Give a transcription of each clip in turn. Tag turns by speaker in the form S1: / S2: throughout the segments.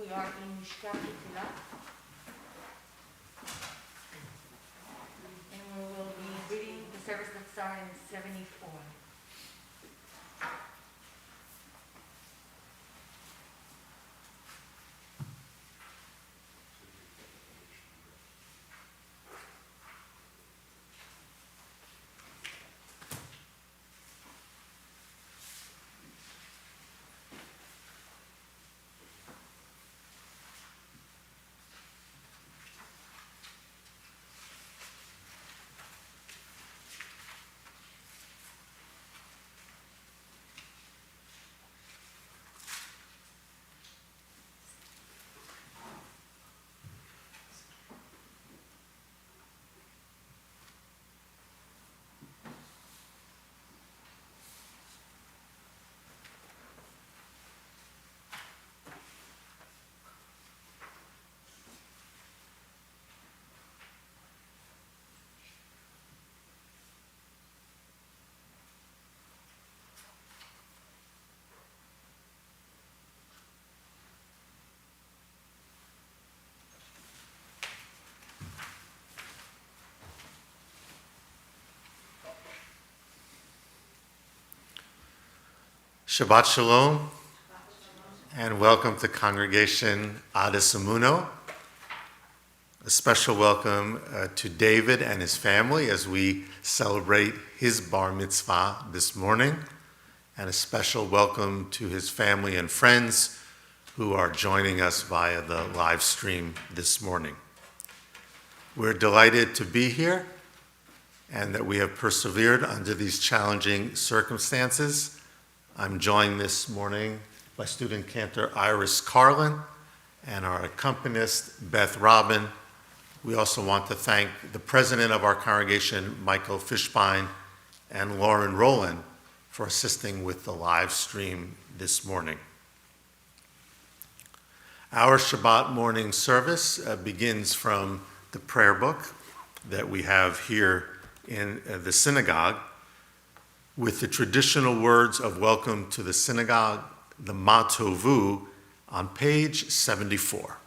S1: we are in Misha Berach, and we will be reading the service that started in 74.
S2: Shabbat Shalom, and welcome to Congregation Adas Emuno. A special welcome to David and his family as we celebrate his bar mitzvah this morning, and a special welcome to his family and friends who are joining us via the live stream this morning. We're delighted to be here and that we have persevered under these challenging circumstances. I'm joined this morning by student cantor Iris Carlin and our accompanist Beth Robin. We also want to thank the president of our congregation, Michael Fishbein, and Lauren Rowland for assisting with the live stream this morning. Our Shabbat morning service begins from the prayer book that we have here in the synagogue, with the traditional words of welcome to the synagogue, the Ma Tovu, on page 74.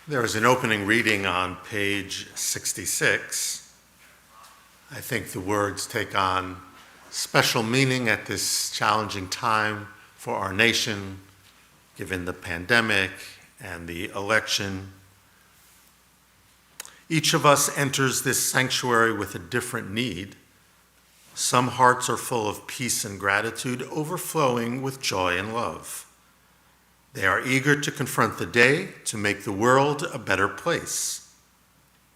S2: There is an opening reading on page 66. I think the words take on special meaning at this challenging time for our nation, given the pandemic and the election. Each of us enters this sanctuary with a different need. Some hearts are full of peace and gratitude, overflowing with joy and love. They are eager to confront the day to make the world a better place.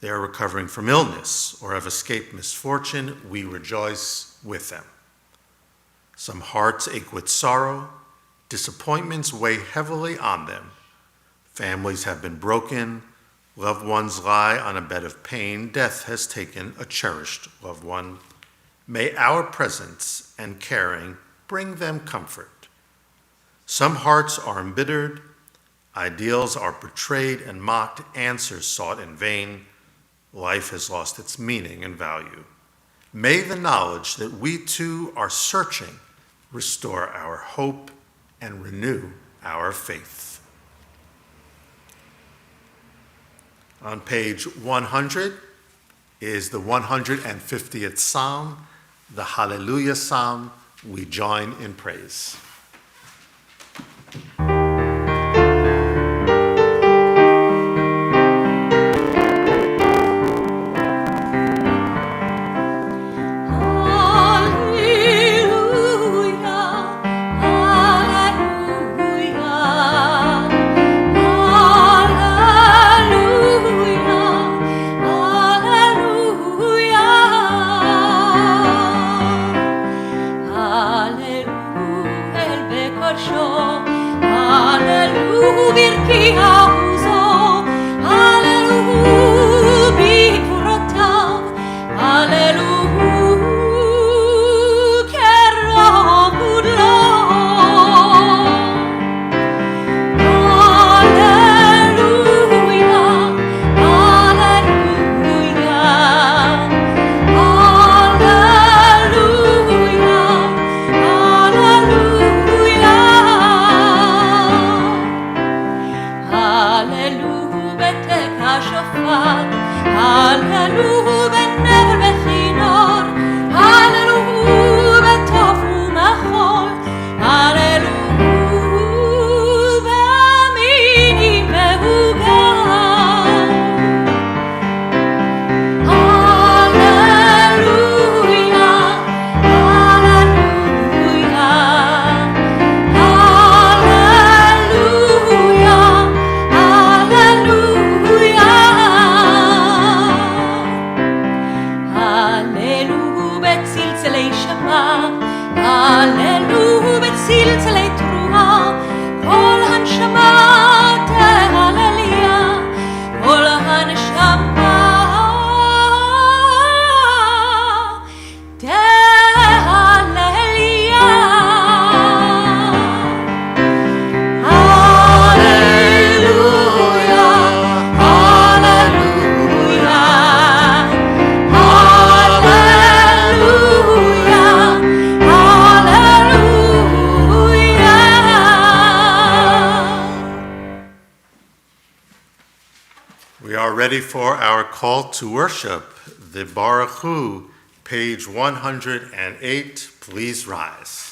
S2: They are recovering from illness or have escaped misfortune. We rejoice with them. Some hearts ache with sorrow. Disappointments weigh heavily on them. Families have been broken. Loved ones lie on a bed of pain. Death has taken a cherished loved one. May our presence and caring bring them comfort. Some hearts are embittered. Ideals are betrayed and mocked. Answers sought in vain. Life has lost its meaning and value. May the knowledge that we too are searching restore our hope and renew our faith. On page 100 is the 150th Psalm, the Hallelujah Psalm. We join in praise. Ready for our call to worship, the Baruch Hu, page 108. Please rise.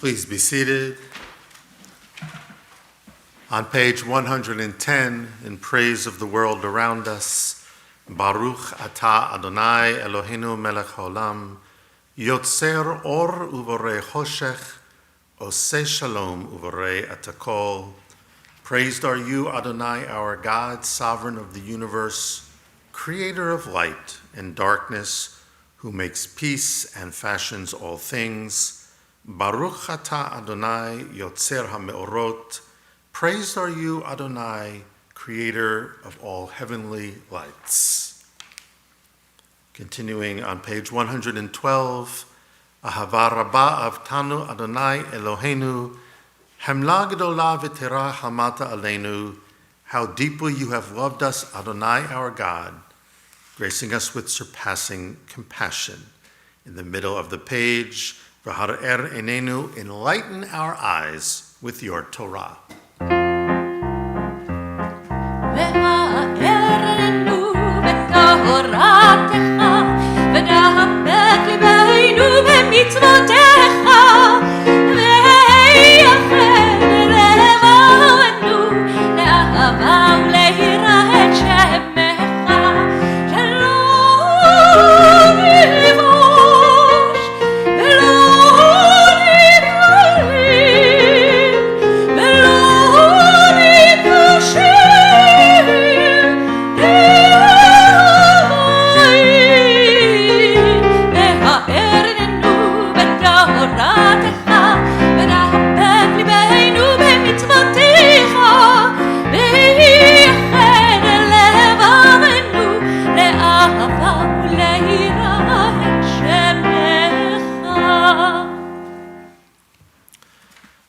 S2: Please be seated. On page 110, in praise of the world around us, Baruch Ata Adonai Eloheinu melech haolam, yotzer or uvorei choshech, oseh shalom uvorei et hakol. Praised are you, Adonai, our God, sovereign of the universe, creator of light and darkness, who makes peace and fashions all things. Baruch atah Adonai, yotzer hameorot. Praised are you, Adonai, creator of all heavenly lights. Continuing on page 112, Ahava Rabbah avtanu Adonai Eloheinu, Hamla gedola v'terah hamata aleinu. How deeply you have loved us, Adonai our God, gracing us with surpassing compassion. In the middle of the page, v'harer einenu, enlighten our eyes with your Torah.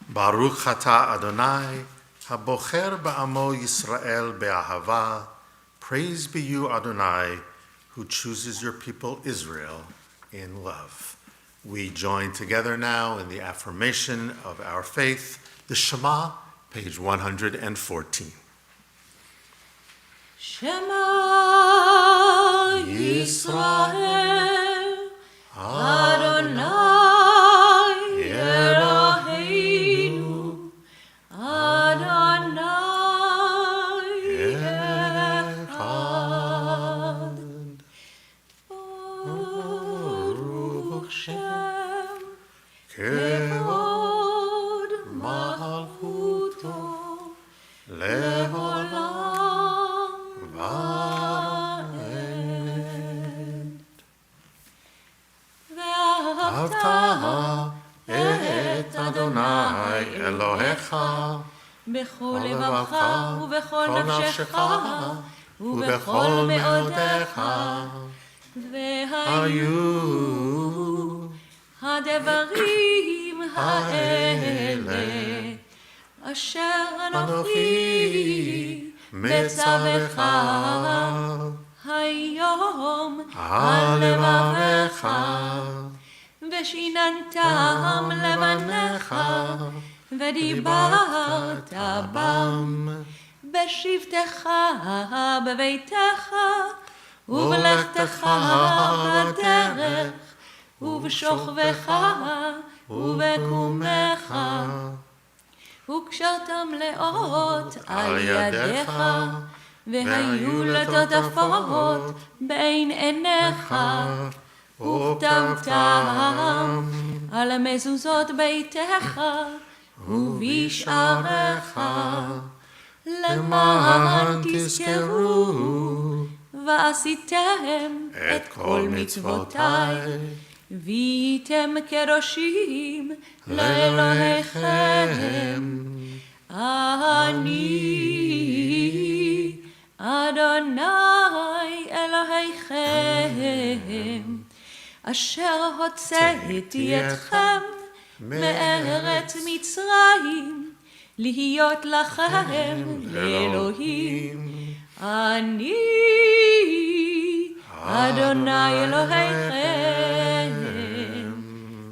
S2: Baruch atah Adonai, habocher ba'amo Yisrael be'ahava. Praise be you, Adonai, who chooses your people Israel in love. We join together now in the affirmation of our faith, the Shema, page 114.
S3: Shema Yisrael, Adonai Eloheinu, Adonai Echad. Baruch Shem Kevod Malchuto Leolam Va'ed. Ve'ahavta et Adonai Elohecha b'chol levacha u'b'chol nafshecha u'b'chol me'odecha. Ve'hayu הדברים האלה אשר אנוכי מצווך היום על לבבך ושיננתם לבניך ודיברת בם בשבתך בביתך ובלכתך בדרך ובשוכבך ובקומך וקשרתם לאות על ידיך והיו לטוטפות בין עיניך וכתבתם על מזוזות ביתך ובשעריך למען תזכרו ועשיתם את כל מצוותיי והייתם קדושים לאלוהיכם. אני אדוני אלוהיכם אשר הוצאתי אתכם מארץ מצרים להיות לכם לאלוהים. אני אדוני אלוהיכם,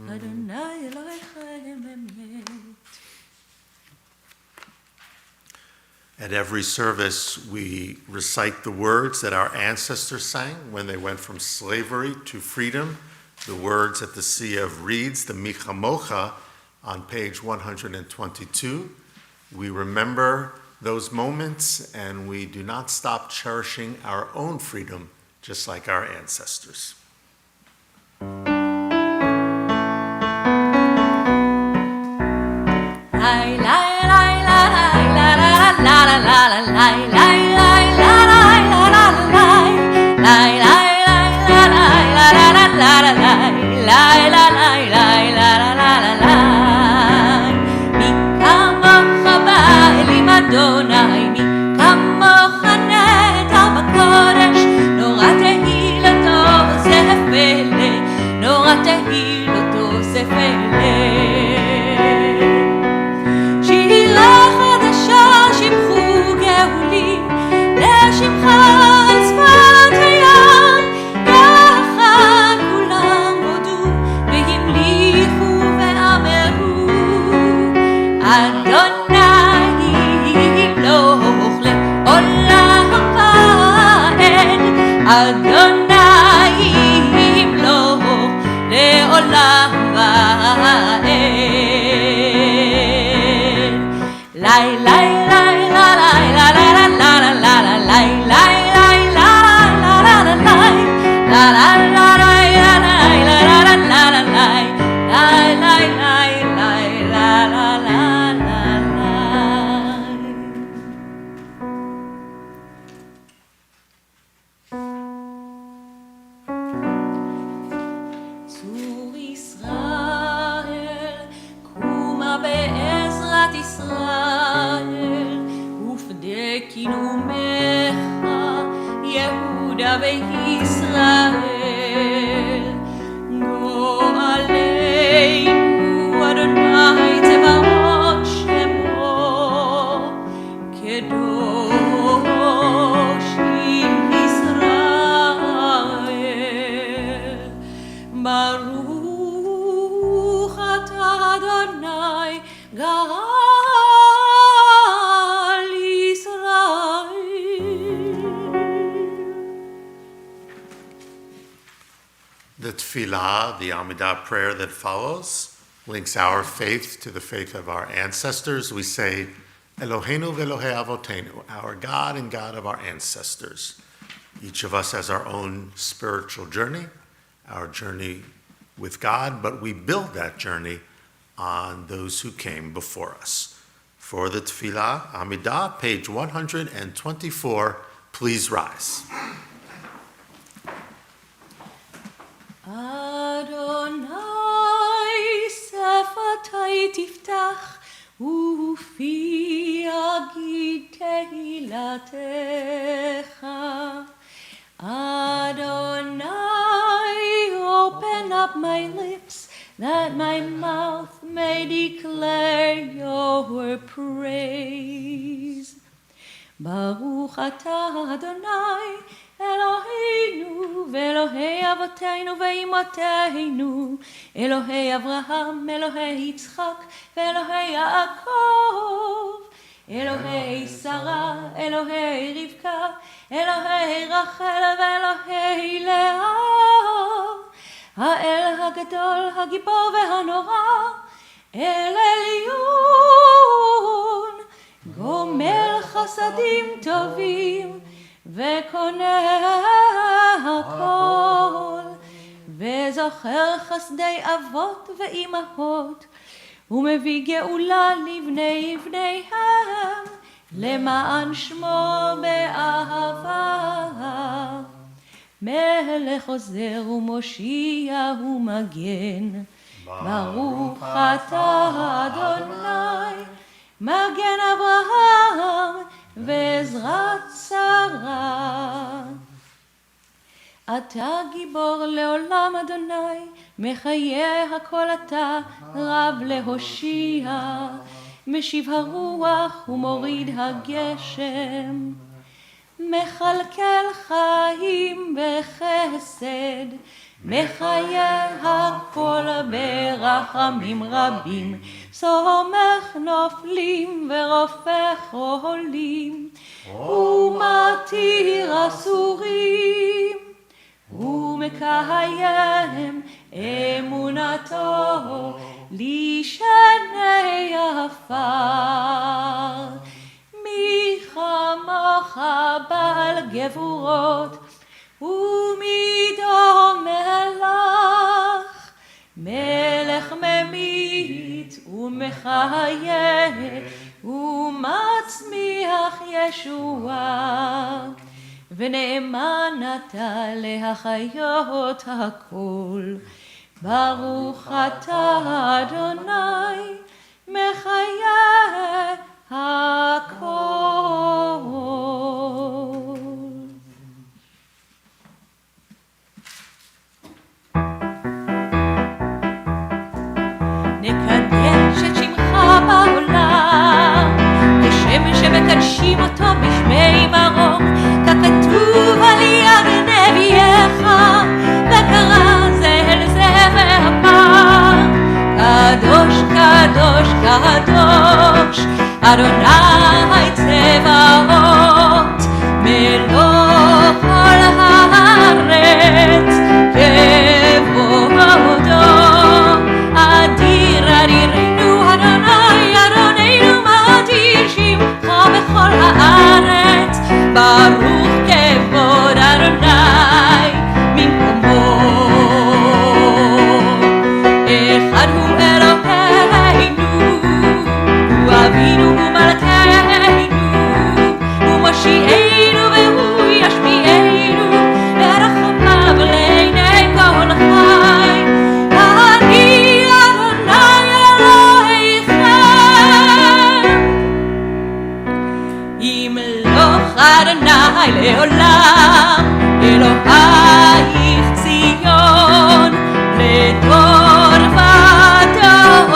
S3: אדוני אלוהיכם אמת.
S2: At every service, we recite the words that our ancestors sang when they went from slavery to freedom, the words at the Sea of Reeds, the Michamocha, on page 122. We remember those moments and we do not stop cherishing our own freedom, just like our ancestors.
S3: La la la la la la בקנאומך יהודה וישראל גואלנו אדוני צבאות שמו קדוש ישראל ברוך אתה אדוני גאל ישראל.
S2: The tefillah, the Amidah prayer that follows, links our faith to the faith of our ancestors. We say, Eloheinu ve'Elohei Avotenu, our God and God of our ancestors. Each of us has our own spiritual journey, our journey with God, but we build that journey on those who came before us. For the tefillah, Amidah, page 124, please rise.
S3: Adonai שפתי תפתח ופי אגיד תהילתך. Adonai, open up my lips that my mouth may declare your praise. Baruch atah Adonai Eloheinu ve'Elohei avotenu ve'imotenu Elohei Avraham, Elohei Yitzchak ve'Elohei Yaakov Elohei Sarah, Elohei Rivka Elohei Rachel ve'Elohei Leah האל הגדול, הגיבור והנורא, אל עליון, גומל חסדים טובים, וקונה הכל, וזוכר חסדי אבות ואימהות, ומביא גאולה לבני בניהם, למען שמו באהבה. מלך עוזר ומושיע ומגן, ברוך אתה אדוני, מגן אברהם ועזרת שרה. אתה גיבור לעולם אדוני, מחיה הכל אתה, רב להושיע, משיב הרוח ומוריד הגשם. מכלכל חיים בחסד, מחיה הכל ברחמים רבים, סומך נופלים ורופא חולים, ומתיר אסורים, ומקיים אמונתו לשני עפר. מיכמוcha בעל גבורות ומידו מלך, מלך ממית ומחיה ומצמיח ישועה, ונאמן אתה להחיות הכל. ברוך אתה אדוני מחיה הכל. נקדש את שמך בעולם, כשם שמקדשים אותו בשמי מרום, ככתוב על יד נביאך, וקרא זה אל זה והפעם. קדוש קדוש קדוש אדוני צבאות, מלוא כל הארץ כבודו. אדיר אדירנו אדוני אדוננו, מאדיר שמך בכל הארץ. ברוך כבוד אדוני ממקומו. אחד הוא אלוהינו, הוא אבינו ומלכנו, לעולם, אלוהיך ציון, לדור ודור,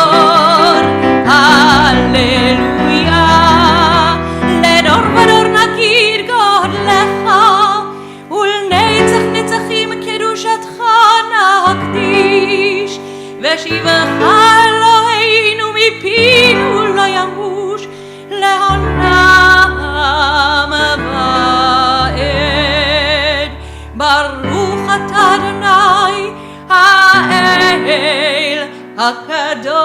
S3: הללויה. לדור ודור נגיד גודלך, ולנצח נצחים קדושתך נקדיש, ושיבך אלוהינו מפינו לא ימוש, לעולם ועד. ברוך אתה אדוני האל הקדוש.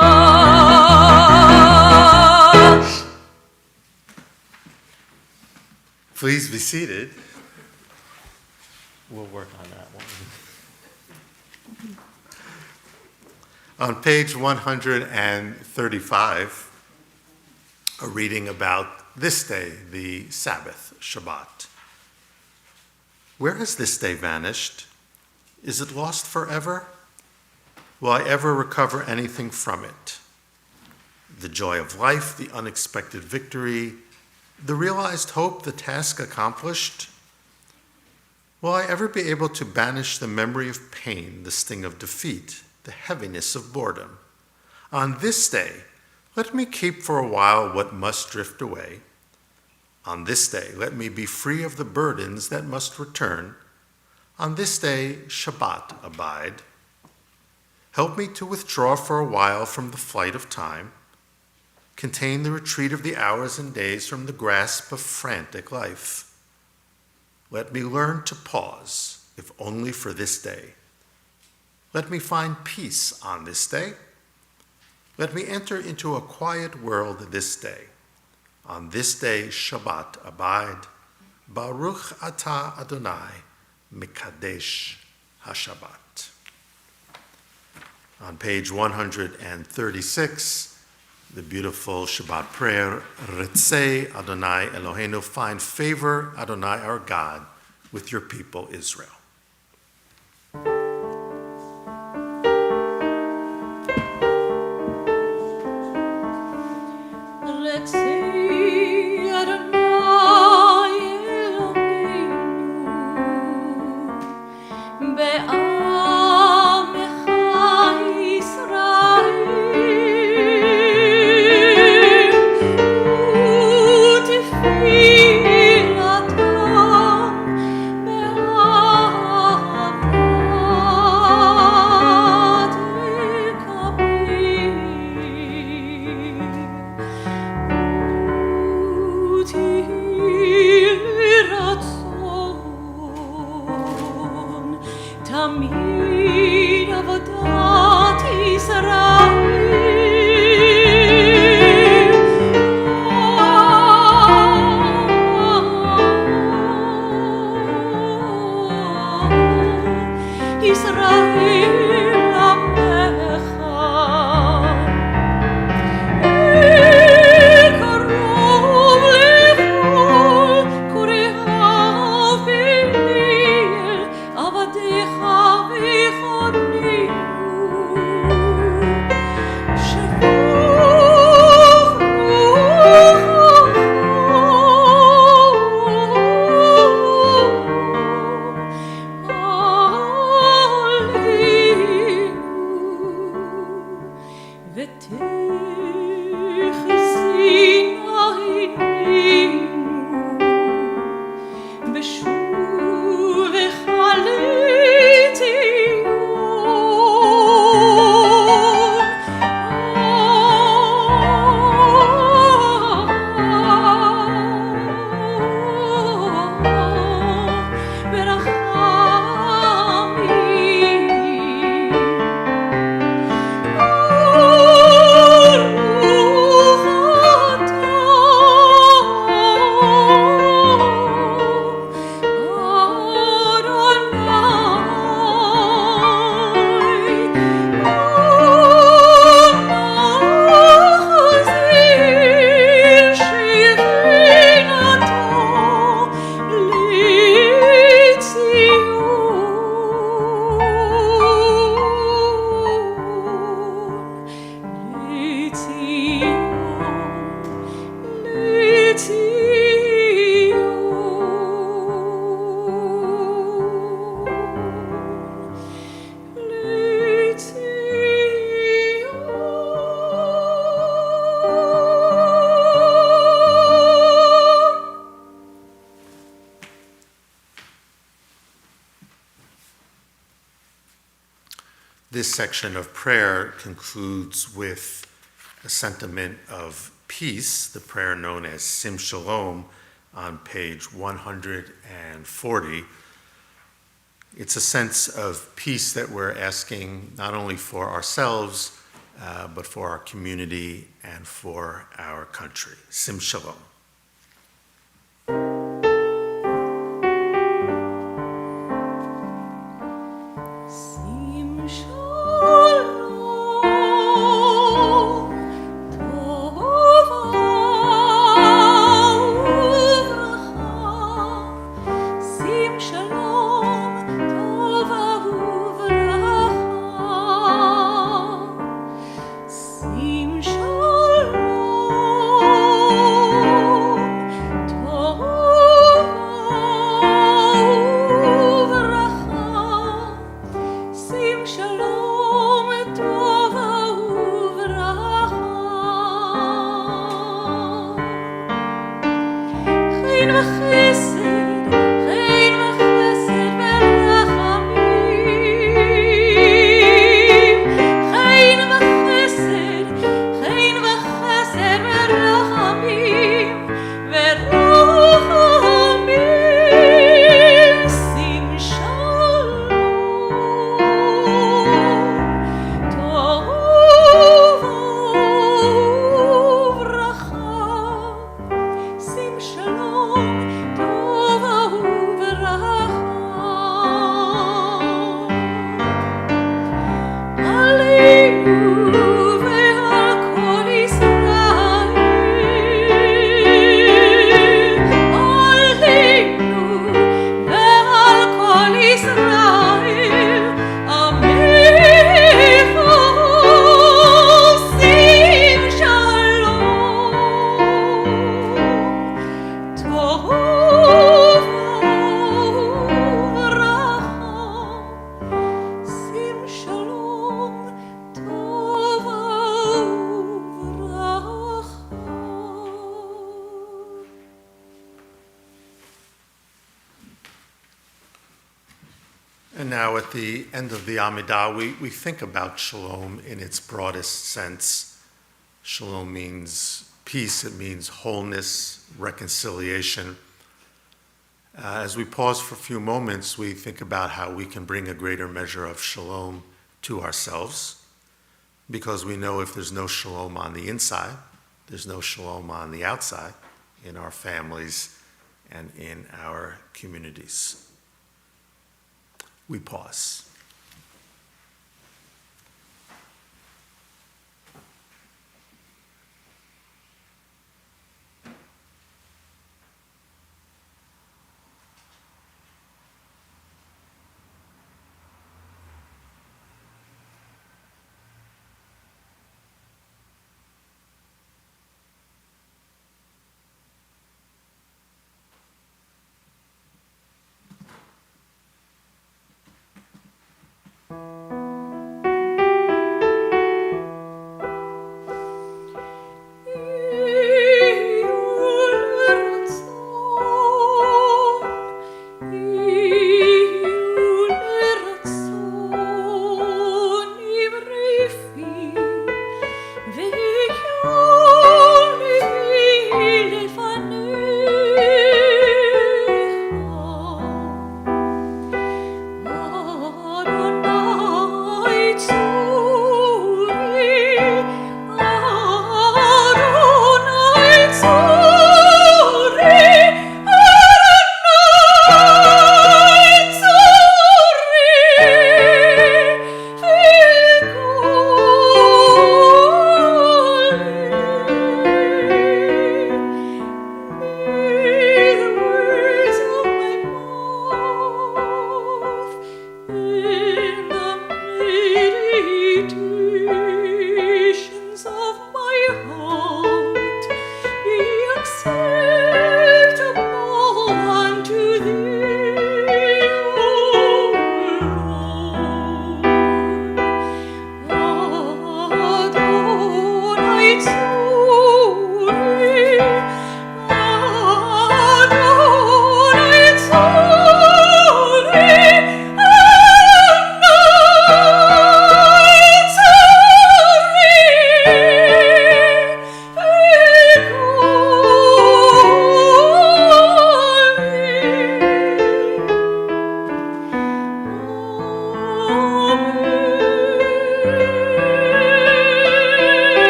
S2: Please be seated. We'll work on that one. On page 135, a reading about this day, the Sabbath, Shabbat. Where has this day vanished? Is it lost forever? Will I ever recover anything from it? The joy of life, the unexpected victory, the realized hope, the task accomplished? Will I ever be able to banish the memory of pain, the sting of defeat, the heaviness of boredom? On this day, let me keep for a while what must drift away. On this day, let me be free of the burdens that must return. On this day, Shabbat abide. Help me to withdraw for a while from the flight of time, contain the retreat of the hours and days from the grasp of frantic life. Let me learn to pause, if only for this day. Let me find peace on this day. Let me enter into a quiet world this day. On this day, Shabbat abide. Baruch atah Adonai, Mekadesh HaShabbat. On page 136, the beautiful Shabbat prayer, Ritzei Adonai Eloheinu, find favor, Adonai our God, with your people Israel. This section of prayer concludes with a sentiment of peace, the prayer known as Sim Shalom on page 140. It's a sense of peace that we're asking not only for ourselves, but for our community and for our country. Sim Shalom.
S3: Sim Shalom.
S2: And now at the end of the Amidah, we think about shalom in its broadest sense. Shalom means peace, it means wholeness, reconciliation. As we pause for a few moments, we think about how we can bring a greater measure of shalom to ourselves, because we know if there's no shalom on the inside, there's no shalom on the outside, in our families and in our communities. We pause.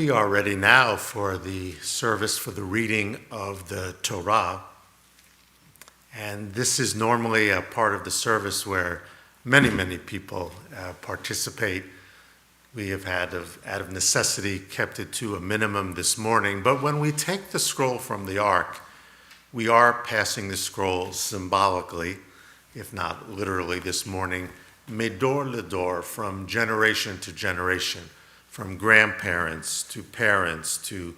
S2: We are ready now for the service for the reading of the Torah. And this is normally a part of the service where many people participate. We have had, out of necessity, kept it to a minimum this morning. But when we take the scroll from the ark, we are passing the scroll symbolically, if not literally this morning, medor ledor, from generation to generation, from grandparents to parents to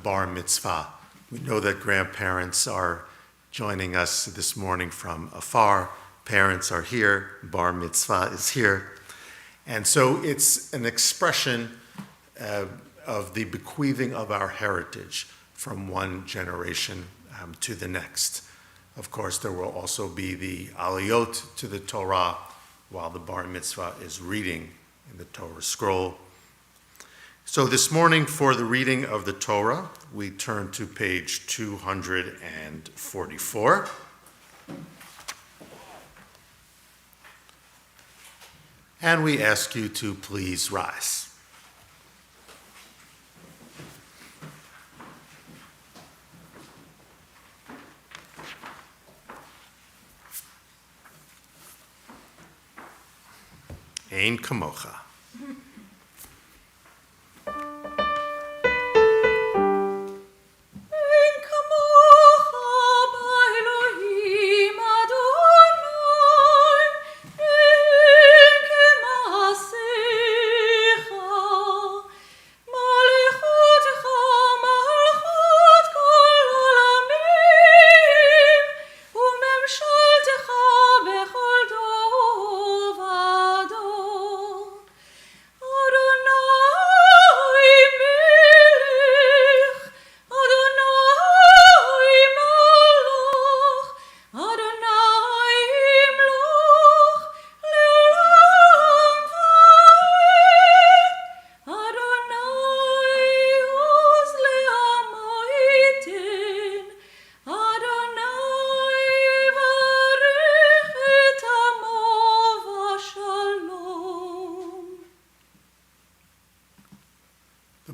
S2: bar mitzvah. We know that grandparents are joining us this morning from afar. Parents are here, bar mitzvah is here. And so it's an expression of the bequeathing of our heritage from one generation to the next. Of course, there will also be the Aliyot to the Torah while the bar mitzvah is reading in the Torah scroll. So this morning for the reading of the Torah, we turn to page 244. And we ask you to please rise. Ein Kamocha.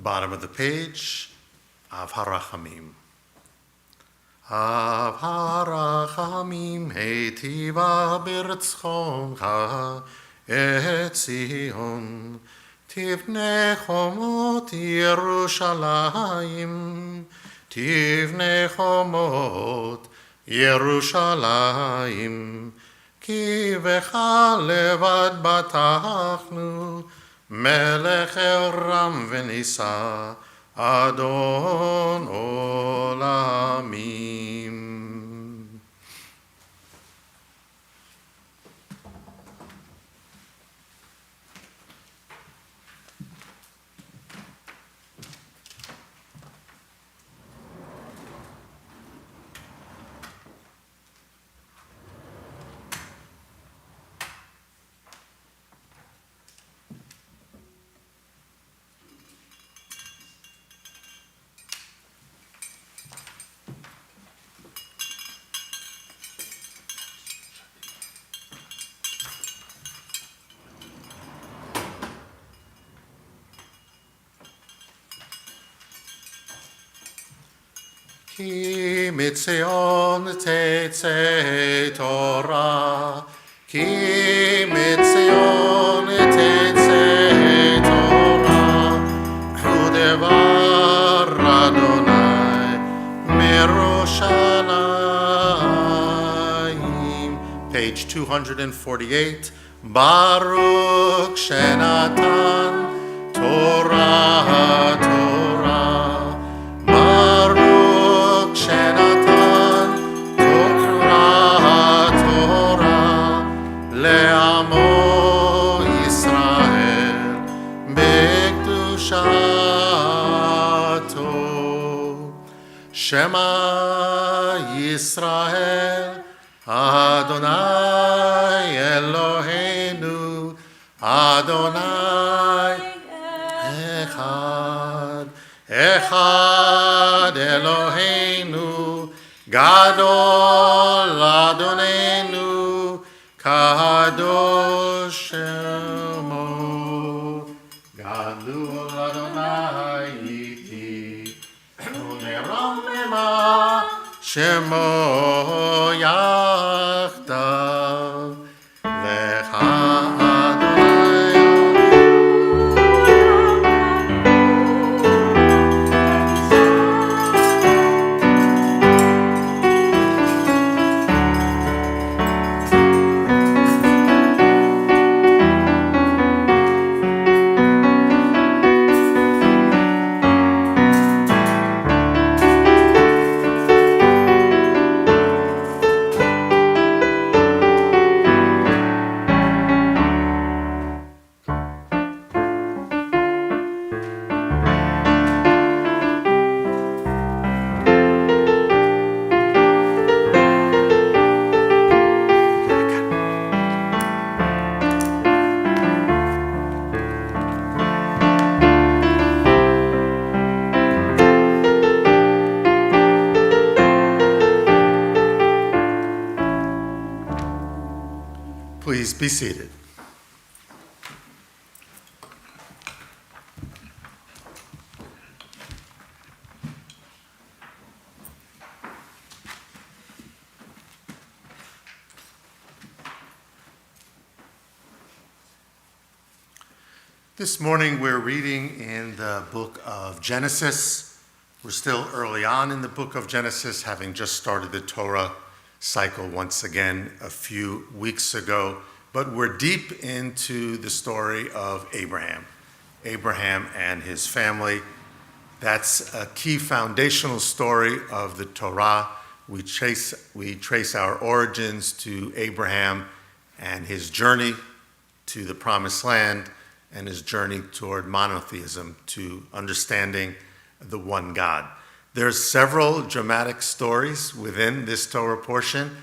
S2: Bottom of the page, Av Harachamim. Av Harachamim heitiva b'rtzchoncha et Zion tivne chomot Yerushalayim tivne chomot Yerushalayim ki v'cha levad batachnu Melech Ram v'nisa Adon Olamim. Ki mitzion tetze Torah, ki mitzion tetze Torah, udevar Adonai miroshalayim. Page 248, Baruch Shenatan Torah, Torah, Baruch Shenatan Torah, Torah, Le'amo Yisrael B'kedushato. Shema Yisrael Adonai Eloheinu Adonai Echad, Echad Eloheinu, Gadol Adonenu, Kadosh Shemo, Gadol Adonai Shemo yachdav lecha Please be seated. This morning we're reading in the book of Genesis. We're still early on in the book of Genesis, having just started the Torah cycle once again a few weeks ago, but we're deep into the story of Abraham and his family. That's a key foundational story of the Torah. We trace our origins to Abraham and his journey to the Promised Land and his journey toward monotheism, to understanding the one God. There's several dramatic stories within this Torah portion.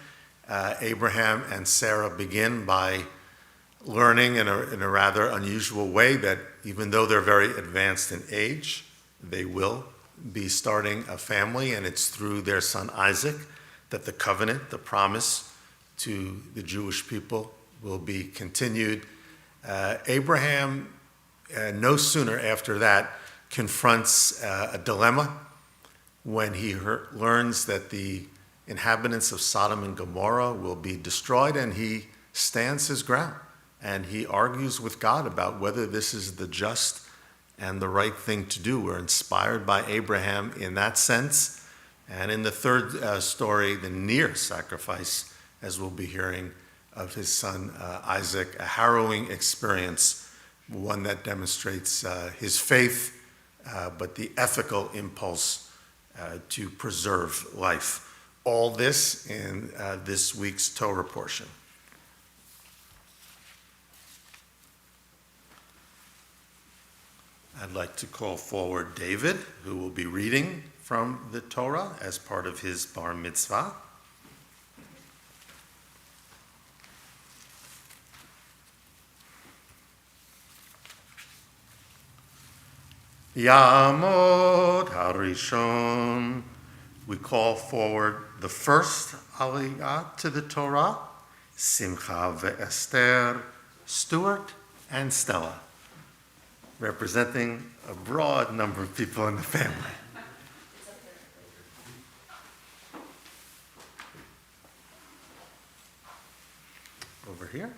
S2: Abraham and Sarah begin by learning in a rather unusual way that even though they're very advanced in age, they will be starting a family, and it's through their son Isaac that the covenant, the promise to the Jewish people will be continued. Abraham, no sooner after that, confronts a dilemma when he learns that the inhabitants of Sodom and Gomorrah will be destroyed, and he stands his ground and he argues with God about whether this is the just and the right thing to do. We're inspired by Abraham in that sense. And in the third story, the near sacrifice, as we'll be hearing, of his son Isaac, a harrowing experience, one that demonstrates his faith, but the ethical impulse to preserve life. All this in this week's Torah portion. I'd like to call forward David, who will be reading from the Torah as part of his bar mitzvah. Yamod Harishon. We call forward the first Aliyot to the Torah, Simcha ve'Esther, Stuart and Stella, representing a broad number of people in the family. Over here.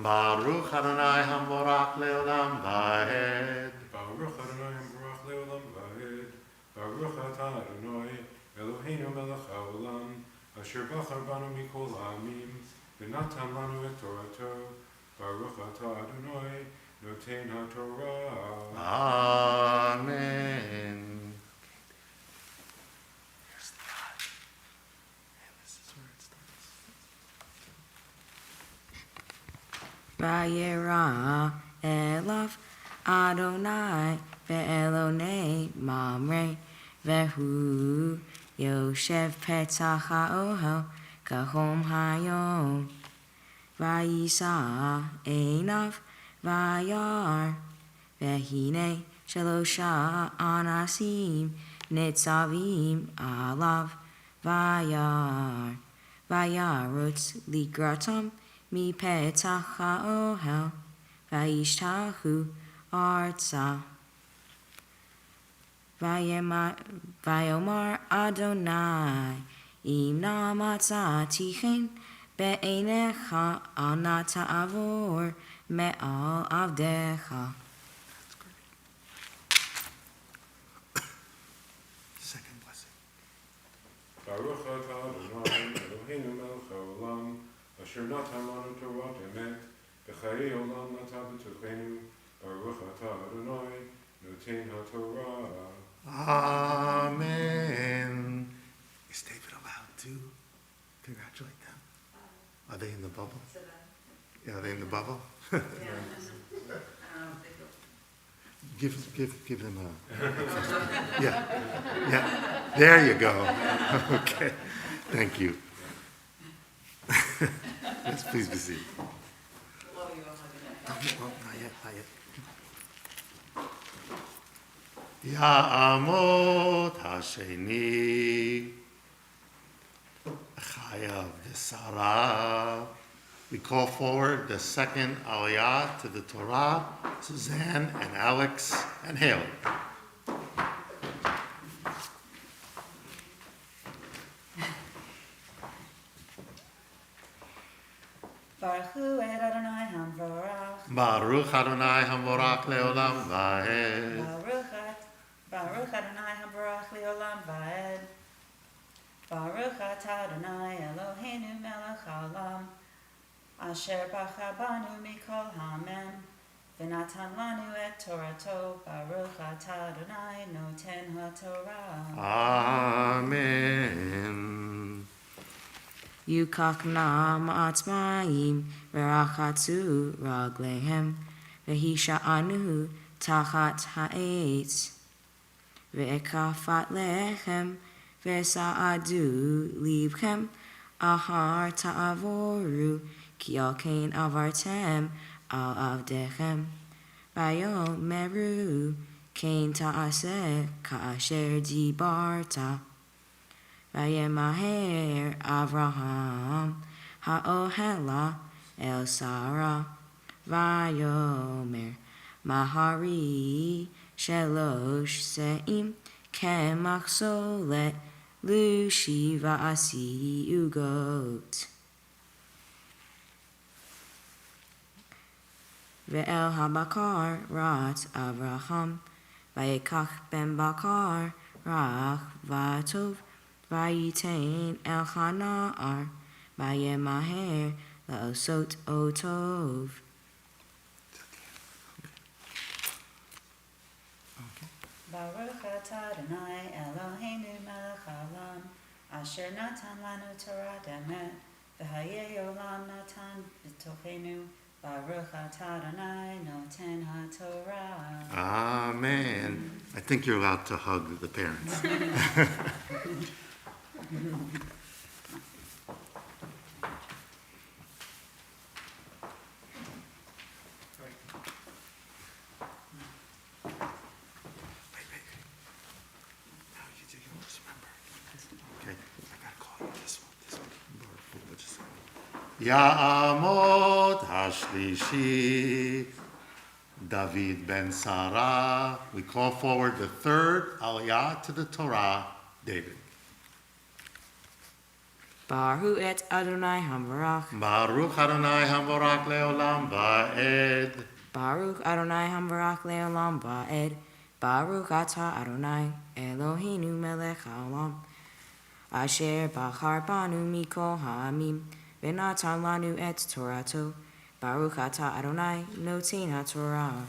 S2: Baruch Adonai Hamborach Leolam Vahed.
S4: Baruch Adonai Hamborach Leolam Vahed. Baruch Atah Adonai Eloheinu Melech Haolam Asher Bachar Banu Mikol Ha'amim V'natan Lanu Et Torato. Baruch Atah Adonai Noten HaTorah.
S2: Amen. Here's the God. And this is where it starts.
S5: Vayera Elav Adonai ve'elonei mamre vehu Yoshev petach ha'ohel kahom hayom Vayisa einav vayar vehine shelosha anasim nitzavim alav vayar, vayarutz ligratam mi petach ha'ohel, vayishtachu arza. Vayomar Adonai, im na matzatichen be'einecha al na ta'avor me'al avdecha.
S2: Second blessing.
S4: Baruch atah Adonai Eloheinu melech haolam, asher natan lanu Torah emet, b'chayei olam nata b'tochenu. Baruch atah Adonai noten haTorah.
S2: Amen. Is David allowed to congratulate them? Are they in the bubble? Yeah, are they in the bubble? Give them a. Yeah. There you go. Okay. Thank you. Yes, please be seated.
S1: Love you all.
S2: Not yet. Ya'amot hasheni chayav v'sara. We call forward the second Aliyot to the Torah, Suzanne and Alex and Haley.
S6: Baruch et Adonai Hamvorach.
S2: Baruch Adonai Hamvorach leolam va'ed.
S6: Baruch Adonai Hamvorach leolam va'ed. Baruch atah Adonai Eloheinu melech haolam, asher bacha banu mikol ha'amem, v'natan lanu et Torato. Baruch atah Adonai noten haTorah.
S2: Amen.
S5: Yukaknam atzmaim verachatzu raglehem vehisha'anu tachat ha'etz ve'ekafat lechem ve'sa'adu libchem ahar ta'avoru ki al kain avartem al avdechem vayomeru kain ta'aseh ka'asher dibarta. Vayemaher Avraham ha'ohela el Sarah, vayomer mahari shelosh se'im kemachsolet lushi va'asi ugot. Ve'el habakar rat Avraham, vayekach ben bakar rach vatov, Vayitain el Hana'ar, Vayemaher la'osot otov.
S6: Baruch atah Adonai Eloheinu melech haolam, asher natan lanu Torah demet, v'hayei olam natan b'tochenu. Baruch atah Adonai noten haTorah.
S2: Amen. I think you're allowed to hug the parents. Ya'amot hashlishi David ben Sarah. We call forward the third Aliyot to the Torah, David.
S5: Baruch et Adonai Hamvorach.
S2: Baruch Adonai Hamvorach leolam va'ed.
S5: Baruch Adonai Hamvorach leolam va'ed. Baruch atah Adonai Eloheinu melech haolam, asher bachar banu mikol ha'amim, v'natan lanu et Torato. Baruch atah Adonai noten haTorah.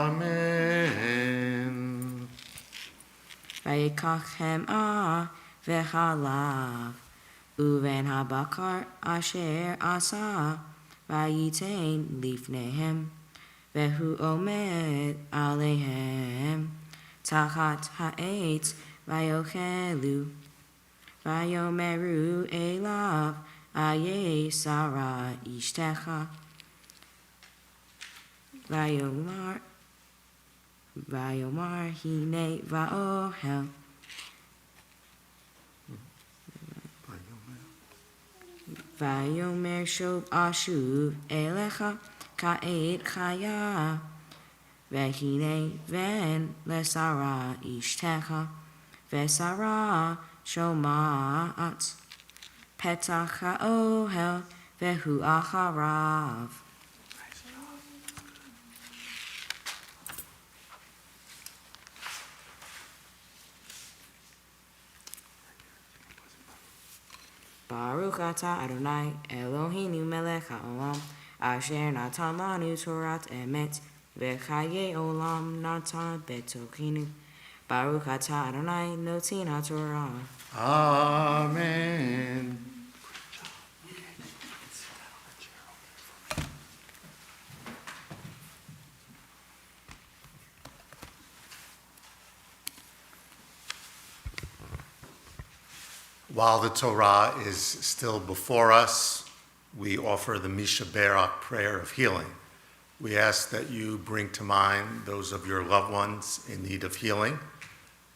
S2: Amen.
S5: Vayikachem v'chalav, uven habakar asher asa, vayitain lifnehem, vehu omed alehem, tachat ha'etz vayochelu, vayomeru elav, aye Sarah ishtecha, vayomar hine va'ohel. Vayomer Shov Ashuv Elecha Ka'et Chaya Vehine Ven Lesara Ishtecha Vesara Shomat Petach HaOhel Vehu Acharav. Baruch atah Adonai Eloheinu melech haolam asher natan lanu Torat emet v'chaye olam natan betochinu. Baruch atah Adonai notin haTorah.
S2: Amen. While the Torah is still before us, we offer the Misha Berach prayer of healing. We ask that you bring to mind those of your loved ones in need of healing,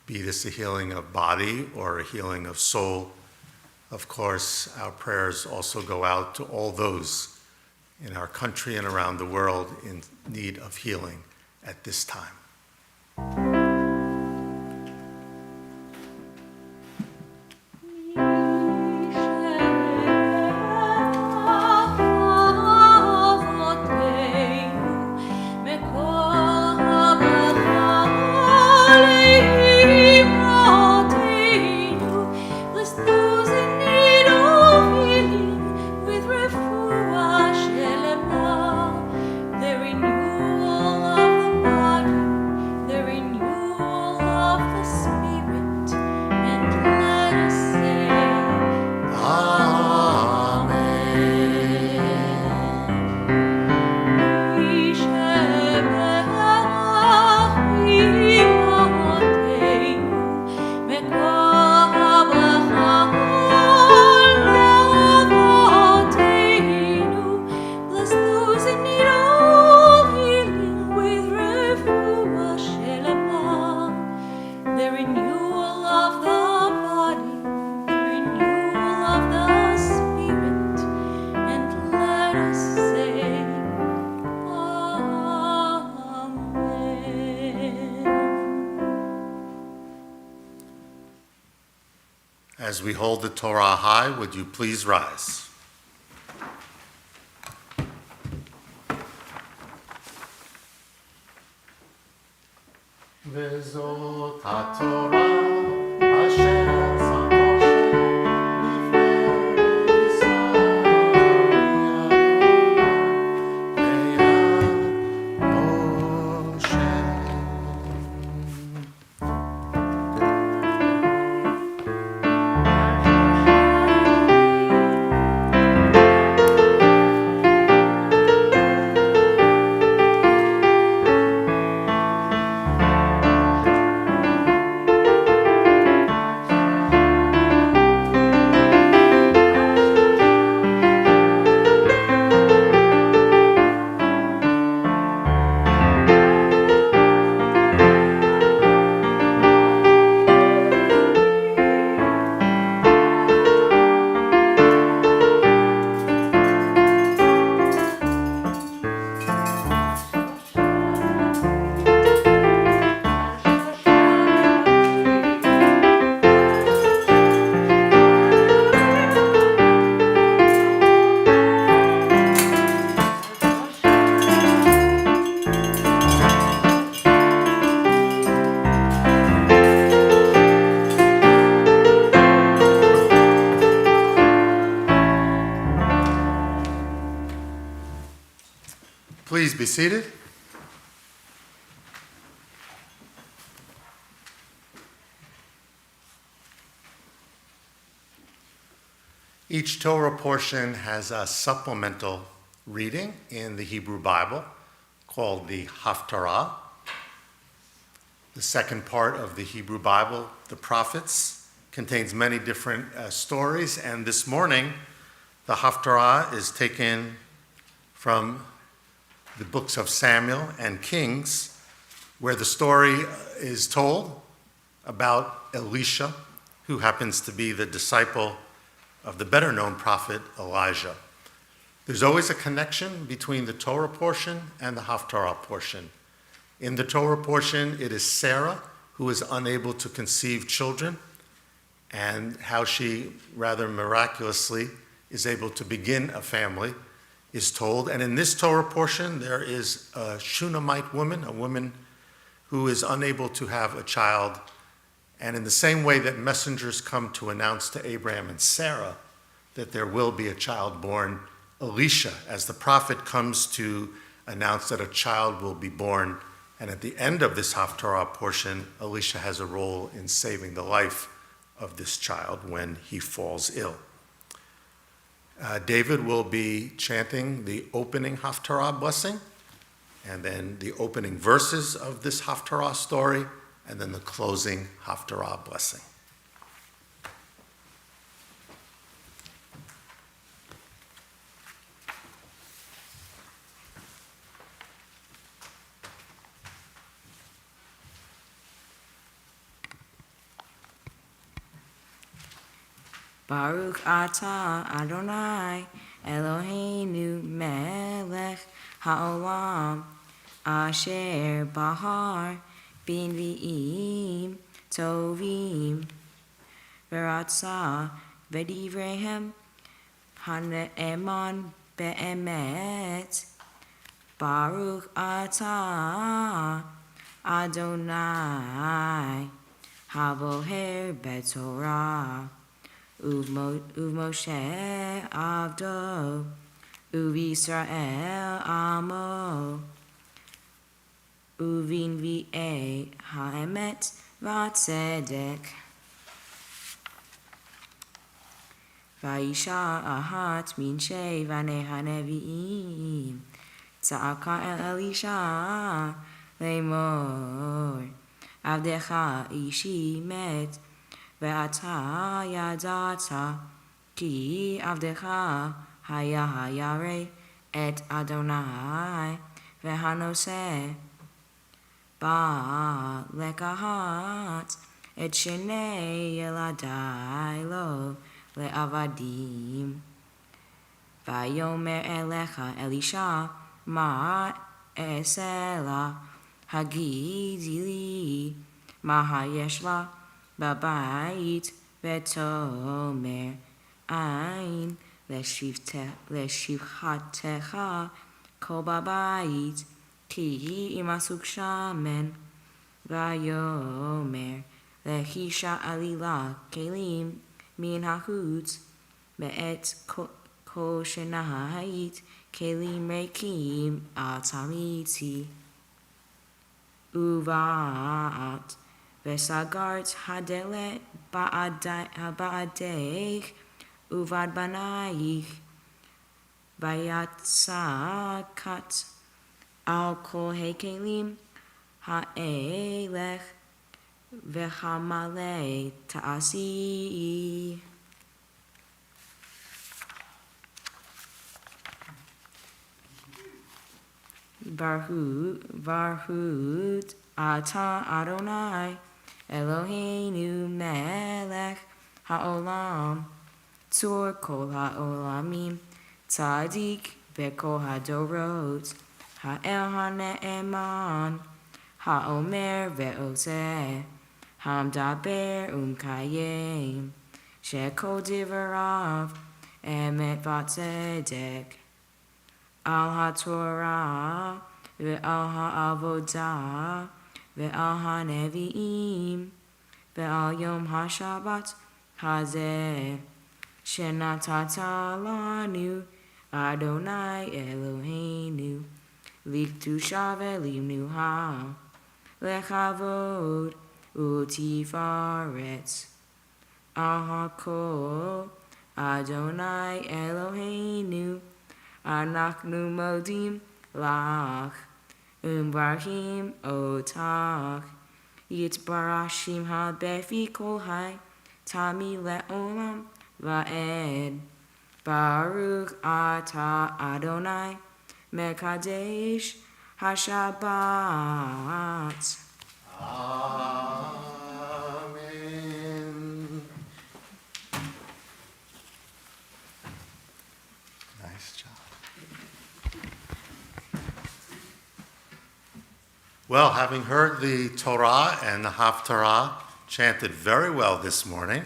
S2: be this a healing of body or a healing of soul. Of course, our prayers also go out to all those in our country and around the world in need of healing at this time. As we hold the Torah high, would you please rise? Vezot HaTorah Asher Please be seated. Each Torah portion has a supplemental reading in the Hebrew Bible called the Haftarah. The second part of the Hebrew Bible, the prophets, contains many different stories, and this morning the Haftarah is taken from the books of Samuel and Kings, where the story is told about Elisha, who happens to be the disciple of the better-known prophet Elijah. There's always a connection between the Torah portion and the Haftarah portion. In the Torah portion, it is Sarah who is unable to conceive children, and how she, rather miraculously, is able to begin a family is told. And in this Torah portion, there is a Shunammite woman, a woman who is unable to have a child. And in the same way that messengers come to announce to Abraham and Sarah that there will be a child born, Elisha, as the prophet, comes to announce that a child will be born. And at the end of this Haftarah portion, Elisha has a role in saving the life of this child when he falls ill. David will be chanting the opening Haftarah blessing, and then the opening verses of this Haftarah story, and then the closing Haftarah blessing.
S5: Baruch atah Adonai Eloheinu melech haolam asher bahar b'nvi'im tovim v'ratzah v'divrehem hane'eman be'emet. Baruch atah Adonai haboher betorah Moshe Avdo, Israel Amo, Vinvi'e Haemet Vatzedek. Vaisha Ahat Minshe Vaneha Nevi'im, Tza'aka El Elisha Lemor, Avdecha Ishi Met, Ve'ata yadata ki avdecha haya hayare et Adonai ve'hanose ba lekahat et shenei yeladai lo le'avadim. Vayomer elecha Elisha ma esela hagidili ma hayeshla Babayit vetomer ein leshivchatecha kol babayit ki imasuk shamen vayomer lehisha alila kelim min hachutz be'et kol shenahait kelim rekim al tamiti uvat Vesagart hadelet ba'adeich uvad banaich vayatsakat al kol hekelim ha'elech v'hamale ta'asi. Barhut atah Adonai Eloheinu melech haolam tzur kol haolamim tzadik bekol hadorot ha'el hane'eman ha'omer ve'oseh hamdaber kayem shekol divarav emet vatzedek al haTorah ve'al ha'avodah ve'al ha'nevi'im ve'al yom ha'shabbat hazeh shenatata lanu Adonai Eloheinu liktusha ve'limnuha lechavod utifaretz al ha'kol Adonai Eloheinu anachnu modim lach Umbarhim otach Yitbarashim ha-befi kol hai Tami le'olam va'ed Baruch atah Adonai Mekadesh HaShabbat.
S2: Amen. Nice job. Well, having heard the Torah and the Haftarah chanted very well this morning,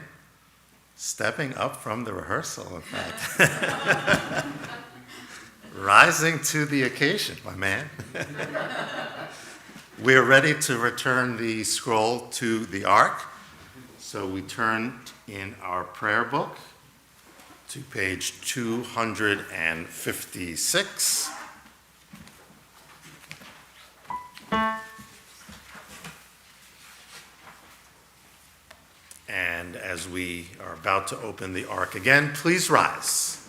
S2: stepping up from the rehearsal, in fact. Rising to the occasion, my man. We're ready to return the scroll to the ark. So we turn in our prayer book to page 256. And as we are about to open the ark again, please rise.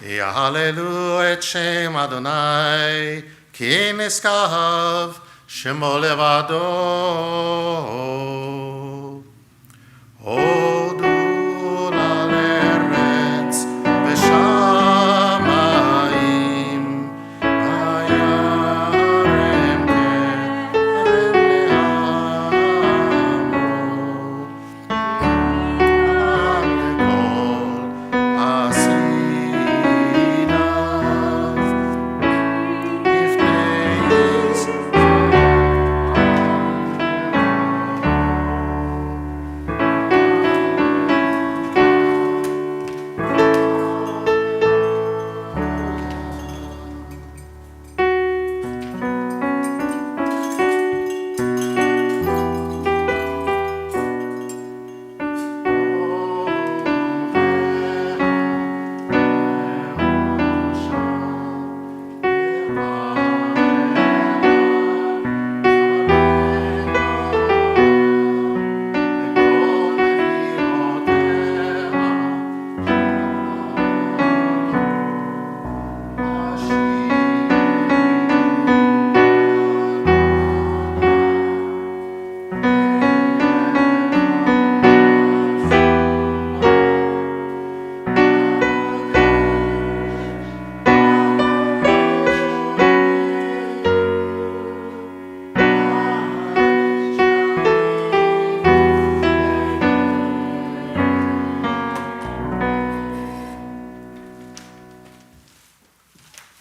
S2: Yahalelu et Shem Adonai, ki niskav shemo levado. Hodu la'eretz v'shamayim, vayarem kerem le'amo, lekol hasidav, ifneis.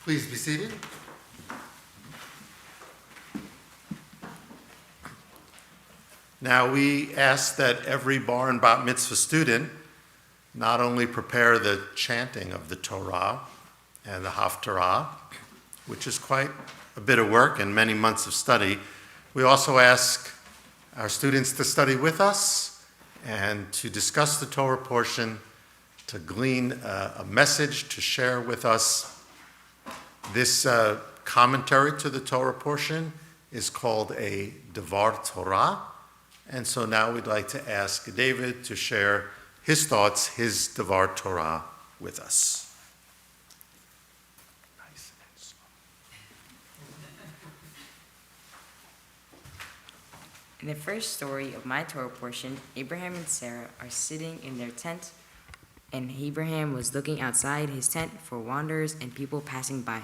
S2: Please be seated. Now we ask that every bar and bat mitzvah student not only prepare the chanting of the Torah and the Haftarah, which is quite a bit of work and many months of study, we also ask our students to study with us and to discuss the Torah portion, to glean a message to share with us. This commentary to the Torah portion is called a Dvar Torah. And so now we'd like to ask David to share his thoughts, his Dvar Torah with us. Nice and slow.
S5: In the first story of my Torah portion, Abraham and Sarah are sitting in their tent, and Abraham was looking outside his tent for wanderers and people passing by.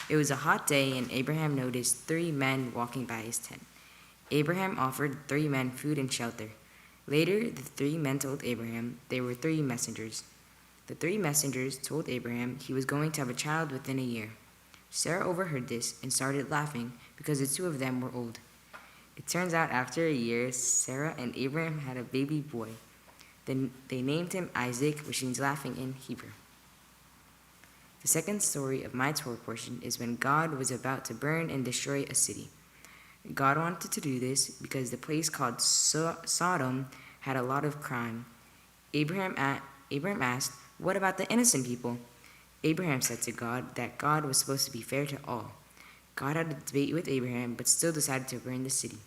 S5: It was a hot day, and Abraham noticed 3 men walking by his tent. Abraham offered 3 men food and shelter. Later, the 3 men told Abraham they were 3 messengers. The 3 messengers told Abraham he was going to have a child within a year. Sarah overheard this and started laughing because the 2 of them were old. It turns out after a year, Sarah and Abraham had a baby boy. Then they named him Isaac, which means laughing in Hebrew. The second story of my Torah portion is when God was about to burn and destroy a city. God wanted to do this because the place called Sodom had a lot of crime. Abraham asked, "What about the innocent people?" Abraham said to God that God was supposed to be fair to all. God had a debate with Abraham, but still decided to burn the city.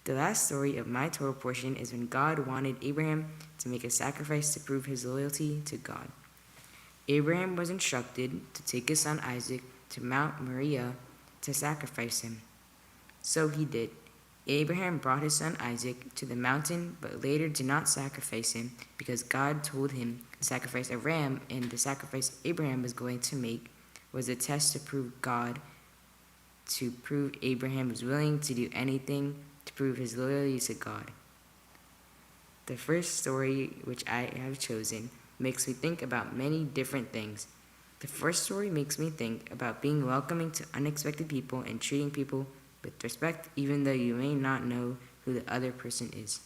S5: The last story of my Torah portion is when God wanted Abraham to make a sacrifice to prove his loyalty to God. Abraham was instructed to take his son Isaac to Mount Moriah to sacrifice him. So he did. Abraham brought his son Isaac to the mountain, but later did not sacrifice him because God told him to sacrifice a ram, and the sacrifice Abraham was going to make was a test to prove Abraham was willing to do anything to prove his loyalty to God. The first story which I have chosen makes me think about many different things. The first story makes me think about being welcoming to unexpected people and treating people with respect even though you may not know who the other person is.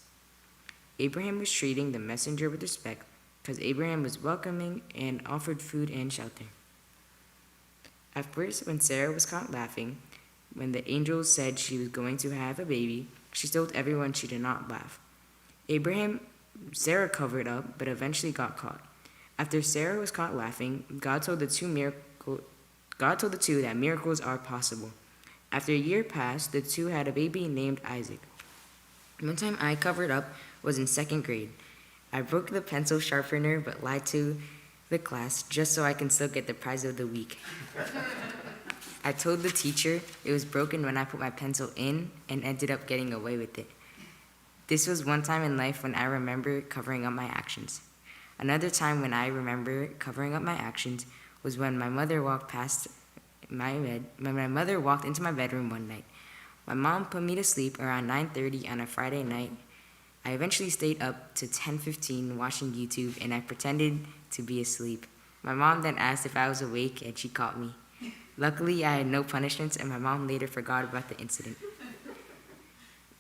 S5: Abraham was treating the messenger with respect because Abraham was welcoming and offered food and shelter. At first, when Sarah was caught laughing, when the angel said she was going to have a baby, she told everyone she did not laugh. Sarah covered up, but eventually got caught. After Sarah was caught laughing, God told the two that miracles are possible. After a year passed, the two had a baby named Isaac. One time I covered up was in 2nd grade. I broke the pencil sharpener but lied to the class just so I can still get the prize of the week. I told the teacher it was broken when I put my pencil in and ended up getting away with it. This was one time in life when I remember covering up my actions. Another time when I remember covering up my actions was when my mother walked into my bedroom one night. My mom put me to sleep around 9:30 on a Friday night. I eventually stayed up to 10:15 watching YouTube and I pretended to be asleep. My mom then asked if I was awake and she caught me. Luckily, I had no punishments and my mom later forgot about the incident.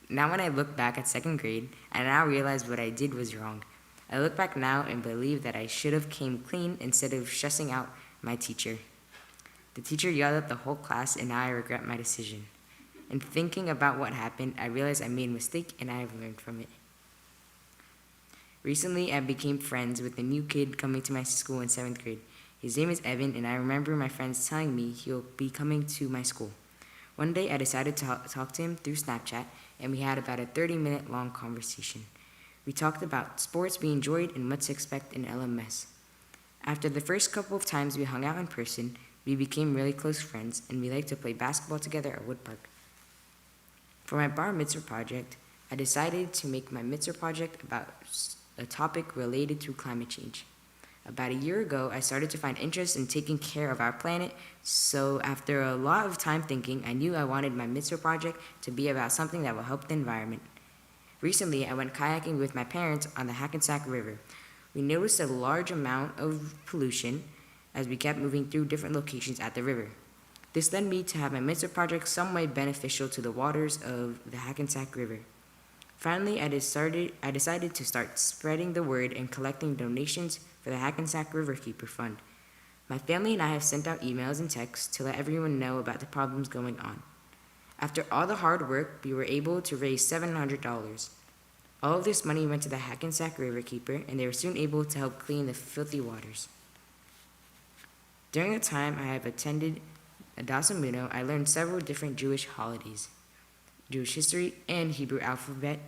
S5: Now when I look back at 2nd grade, I now realize what I did was wrong. I look back now and believe that I should have came clean instead of stressing out my teacher. The teacher yelled at the whole class and now I regret my decision. In thinking about what happened, I realized I made a mistake and I have learned from it. Recently, I became friends with a new kid coming to my school in 7th grade. His name is Evan, and I remember my friends telling me he'll be coming to my school. One day, I decided to talk to him through Snapchat, and we had about a 30-minute long conversation. We talked about sports we enjoyed and what to expect in LMS. After the first couple of times we hung out in person, we became really close friends, and we liked to play basketball together at Wood Park. For my bar mitzvah project, I decided to make my mitzvah project about a topic related to climate change. About a year ago, I started to find interest in taking care of our planet, so after a lot of time thinking, I knew I wanted my mitzvah project to be about something that will help the environment. Recently, I went kayaking with my parents on the Hackensack River. We noticed a large amount of pollution as we kept moving through different locations at the river. This led me to have my mitzvah project some way beneficial to the waters of the Hackensack River. Finally, I decided to start spreading the word and collecting donations for the Hackensack Riverkeeper Fund. My family and I have sent out emails and texts to let everyone know about the problems going on. After all the hard work, we were able to raise $700. All of this money went to the Hackensack Riverkeeper, and they were soon able to help clean the filthy waters. During the time I have attended Adas Emuno, I learned several different Jewish holidays, Jewish history, and Hebrew alphabet,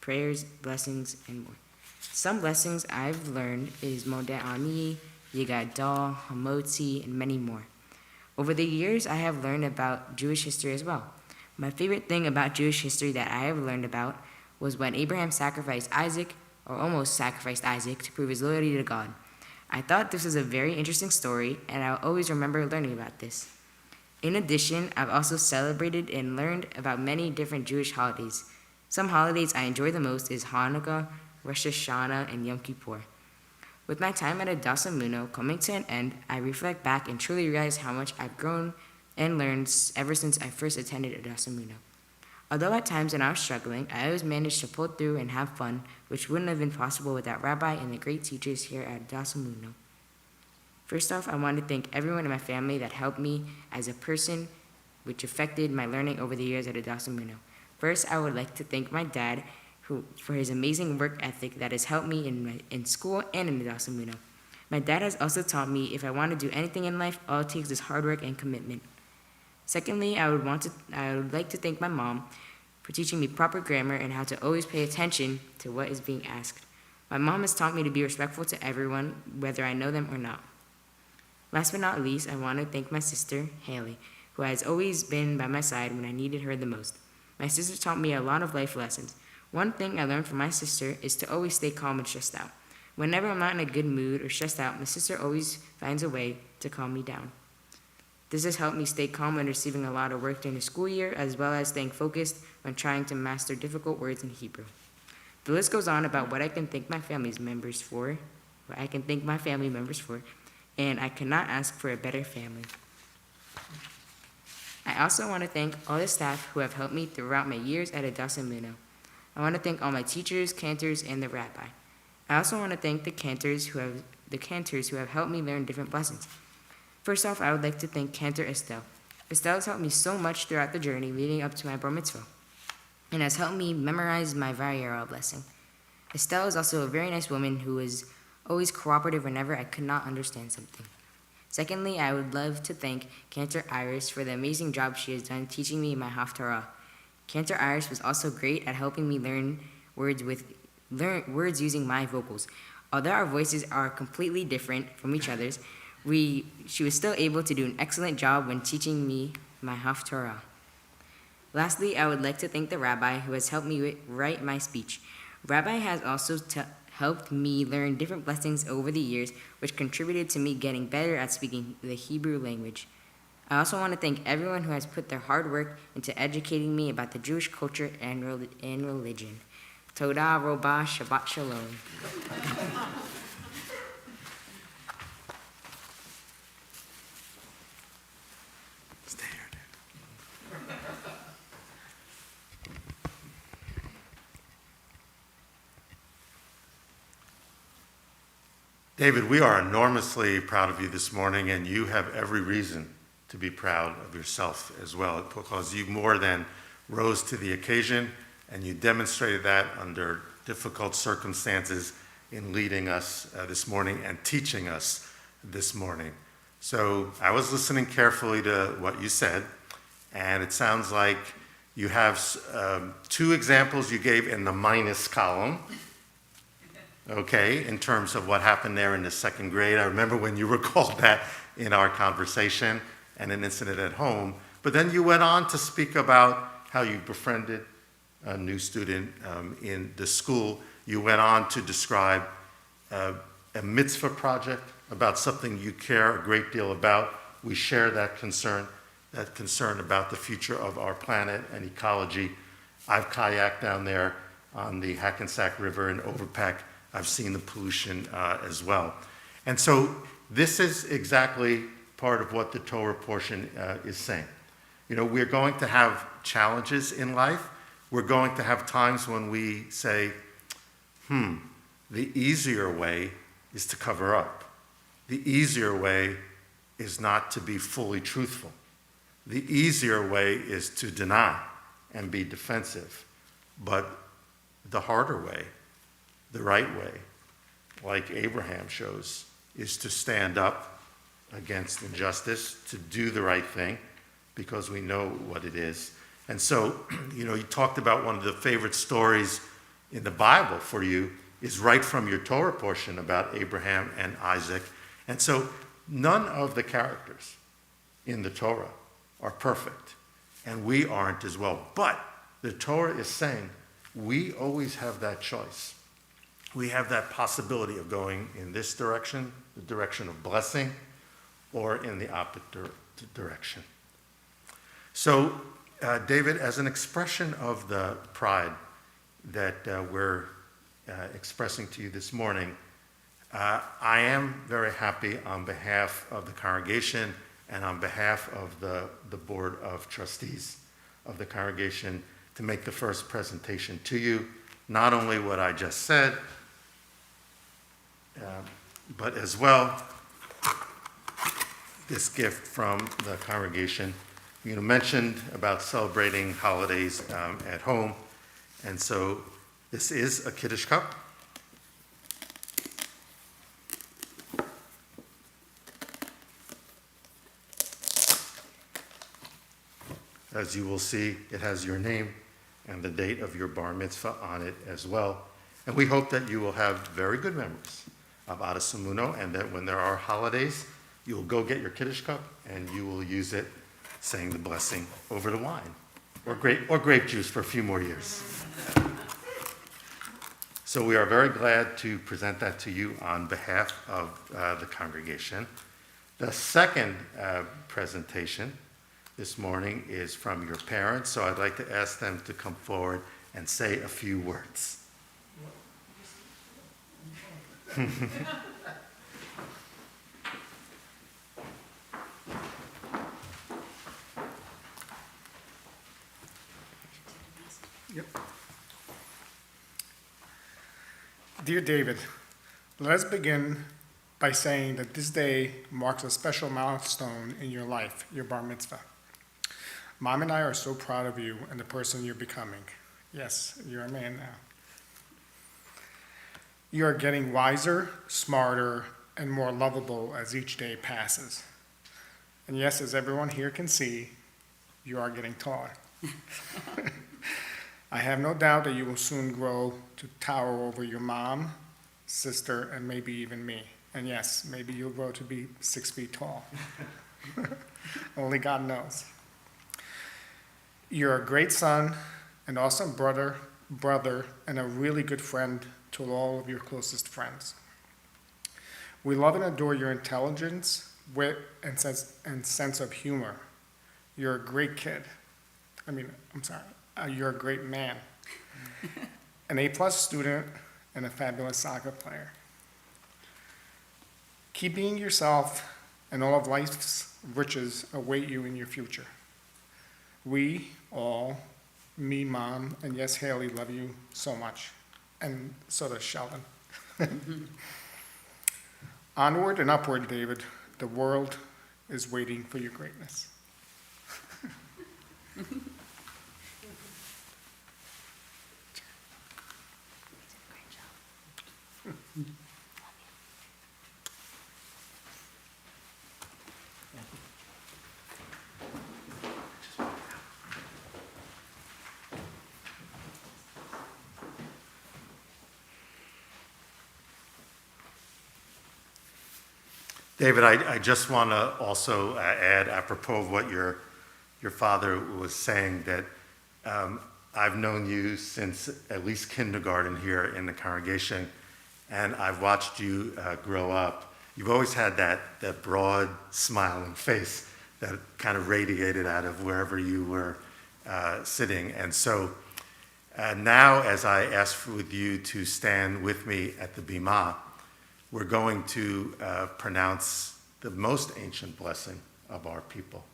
S5: prayers, blessings, and more. Some blessings I've learned is Modeh Ani, Yigadol, Hamotzi, and many more. Over the years, I have learned about Jewish history as well. My favorite thing about Jewish history that I have learned about was when Abraham sacrificed Isaac, or almost sacrificed Isaac, to prove his loyalty to God. I thought this was a very interesting story, and I'll always remember learning about this. In addition, I've also celebrated and learned about many different Jewish holidays. Some holidays I enjoy the most is Hanukkah, Rosh Hashanah, and Yom Kippur. With my time at Adas Emuno coming to an end, I reflect back and truly realize how much I've grown and learned ever since I first attended Adas Emuno. Although at times when I was struggling, I always managed to pull through and have fun, which wouldn't have been possible without Rabbi and the great teachers here at Adas Emuno. First off, I want to thank everyone in my family that helped me as a person, which affected my learning over the years at Adas Emuno. First, I would like to thank my dad for his amazing work ethic that has helped me in school and in Adas Emuno. My dad has also taught me if I want to do anything in life, all it takes is hard work and commitment. Secondly, I would like to thank my mom for teaching me proper grammar and how to always pay attention to what is being asked. My mom has taught me to be respectful to everyone, whether I know them or not. Last but not least, I want to thank my sister, Haley, who has always been by my side when I needed her the most. My sister taught me a lot of life lessons. One thing I learned from my sister is to always stay calm and stressed out. Whenever I'm not in a good mood or stressed out, my sister always finds a way to calm me down. This has helped me stay calm when receiving a lot of work during the school year, as well as staying focused when trying to master difficult words in Hebrew. The list goes on about what I can thank my family members for, and I cannot ask for a better family. I also want to thank all the staff who have helped me throughout my years at Adas Emuno. I want to thank all my teachers, cantors, and the rabbi. I also want to thank the cantors who have helped me learn different blessings. First off, I would like to thank Cantor Estelle. Estelle has helped me so much throughout the journey leading up to my bar mitzvah, and has helped me memorize my Vayera blessing. Estelle is also a very nice woman who is always cooperative whenever I could not understand something. Secondly, I would love to thank Cantor Iris for the amazing job she has done teaching me my Haftarah. Cantor Iris was also great at helping me learn words using my vocals. Although our voices are completely different from each other's, she was still able to do an excellent job when teaching me my Haftarah. Lastly, I would like to thank the rabbi who has helped me write my speech. Rabbi has also helped me learn different blessings over the years, which contributed to me getting better at speaking the Hebrew language. I also want to thank everyone who has put their hard work into educating me about the Jewish culture and religion. Toda Robah, Shabbat Shalom.
S2: Stay here, dude. David, we are enormously proud of you this morning, and you have every reason to be proud of yourself as well, because you more than rose to the occasion, and you demonstrated that under difficult circumstances in leading us this morning and teaching us this morning. So I was listening carefully to what you said, and it sounds like you have two examples you gave in the minus column. Okay, in terms of what happened there in the second grade. I remember when you recalled that in our conversation and an incident at home. But then you went on to speak about how you befriended a new student in the school. You went on to describe a mitzvah project, about something you care a great deal about. We share that concern about the future of our planet and ecology. I've kayaked down there on the Hackensack River in Overpeck. I've seen the pollution as well. And so this is exactly part of what the Torah portion is saying. You know, we're going to have challenges in life. We're going to have times when we say, the easier way is to cover up. The easier way is not to be fully truthful. The easier way is to deny and be defensive. But the harder way, the right way, like Abraham shows, is to stand up against injustice, to do the right thing, because we know what it is. And so, you talked about one of the favorite stories in the Bible for you is right from your Torah portion about Abraham and Isaac. And so none of the characters in the Torah are perfect, and we aren't as well. But the Torah is saying we always have that choice. We have that possibility of going in this direction, the direction of blessing, or in the opposite direction. So, David, as an expression of the pride that we're expressing to you this morning, I am very happy on behalf of the congregation and on behalf of the Board of Trustees of the congregation to make the first presentation to you, not only what I just said, but as well this gift from the congregation. You mentioned about celebrating holidays at home, and so this is a Kaddish cup. As you will see, it has your name and the date of your bar mitzvah on it as well. And we hope that you will have very good memories of Adas Emuno, and that when there are holidays, you'll go get your Kaddish cup and you will use it saying the blessing over the wine or grape juice for a few more years. So we are very glad to present that to you on behalf of the congregation. The second presentation this morning is from your parents, so I'd like to ask them to come forward and say a few words.
S7: Yep. Dear David, let us begin by saying that this day marks a special milestone in your life, your bar mitzvah. Mom and I are so proud of you and the person you're becoming. Yes, you're a man now. You are getting wiser, smarter, and more lovable as each day passes. And yes, as everyone here can see, you are getting taller. I have no doubt that you will soon grow to tower over your mom, sister, and maybe even me. And yes, maybe you'll grow to be 6 feet tall. Only God knows. You're a great son, an awesome brother, and a really good friend to all of your closest friends. We love and adore your intelligence, wit, and sense of humor. You're a great kid. You're a great man. An A+ student and a fabulous soccer player. Keep being yourself, and all of life's riches await you in your future. We all, me, Mom, and yes, Haley, love you so much. And so does Sheldon. Onward and upward, David. The world is waiting for your greatness.
S2: David, I just want to also add, apropos of what your father was saying, that I've known you since at least kindergarten here in the congregation, and I've watched you grow up. You've always had that broad, smiling face that kind of radiated out of wherever you were sitting. And so now, as I ask with you to stand with me at the Bima, we're going to pronounce the most ancient blessing of our people.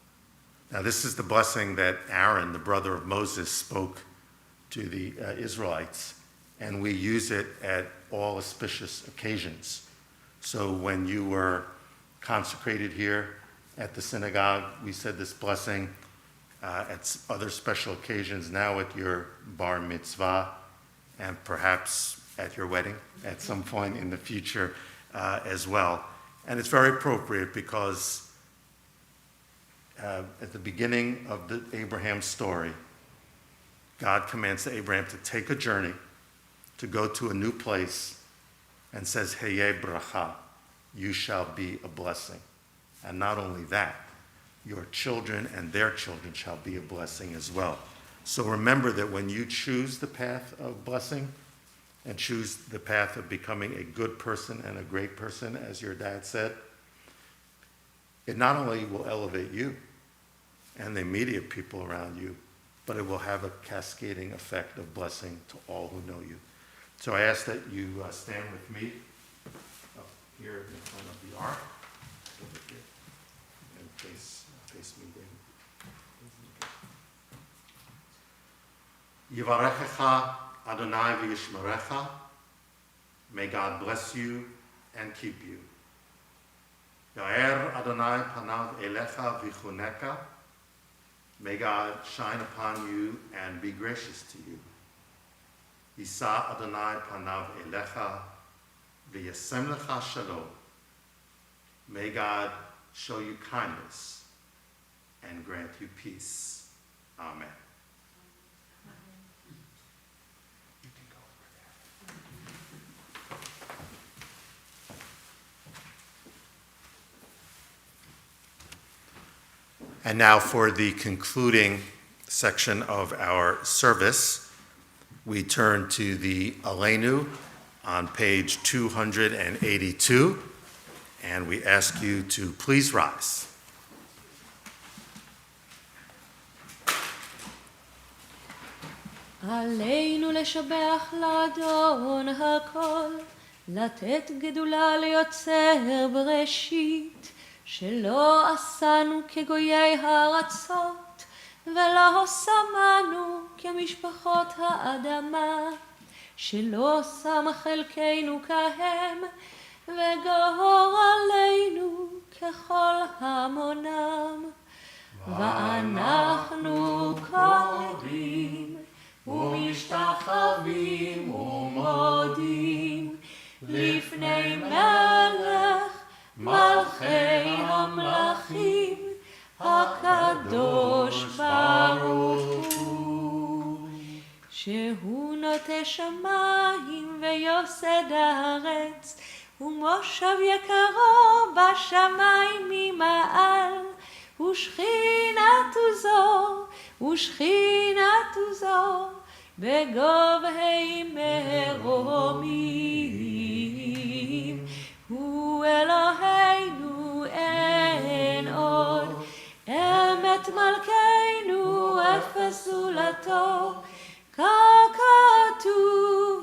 S2: Now, this is the blessing that Aaron, the brother of Moses, spoke to the Israelites, and we use it at all auspicious occasions. So when you were consecrated here at the synagogue, we said this blessing. At other special occasions, now at your bar mitzvah, and perhaps at your wedding at some point in the future as well. And it's very appropriate because at the beginning of the Abraham story, God commands Abraham to take a journey, to go to a new place, and says, Heye bracha, you shall be a blessing. And not only that, your children and their children shall be a blessing as well. So remember that when you choose the path of blessing and choose the path of becoming a good person and a great person, as your dad said, it not only will elevate you and the immediate people around you, but it will have a cascading effect of blessing to all who know you. So I ask that you stand with me up here in front of the ark, over here, and face me. Yivarechecha Adonai v'yishmerecha. May God bless you and keep you. Ya'er Adonai panav elecha v'chuneka. May God shine upon you and be gracious to you. Yisa Adonai panav elecha v'yasem lecha shalom. May God show you kindness and grant you peace. Amen. You can go over there. And now for the concluding section of our service, we turn to the Aleinu on page 282. and we ask you to please rise.
S3: עלינו לשבח לאדון הכל, לתת גדולה ליוצר בראשית, שלא עשנו כגויי הארצות, ולא שמנו כמשפחות האדמה, שלא שם חלקנו כהם, וגור עלינו ככל המונם. ואנחנו קוראים ומשתחווים ומודים לפני מלך מלכי המלכים הקדוש ברוך הוא, שהוא נוטה שמיים ויוסד הארץ, ומושב יקרו בשמיים ממעל, ושכינת זו בגובהי מרומים. הוא אלוהינו אין עוד, אמת מלכנו אפס זולתו, ככתוב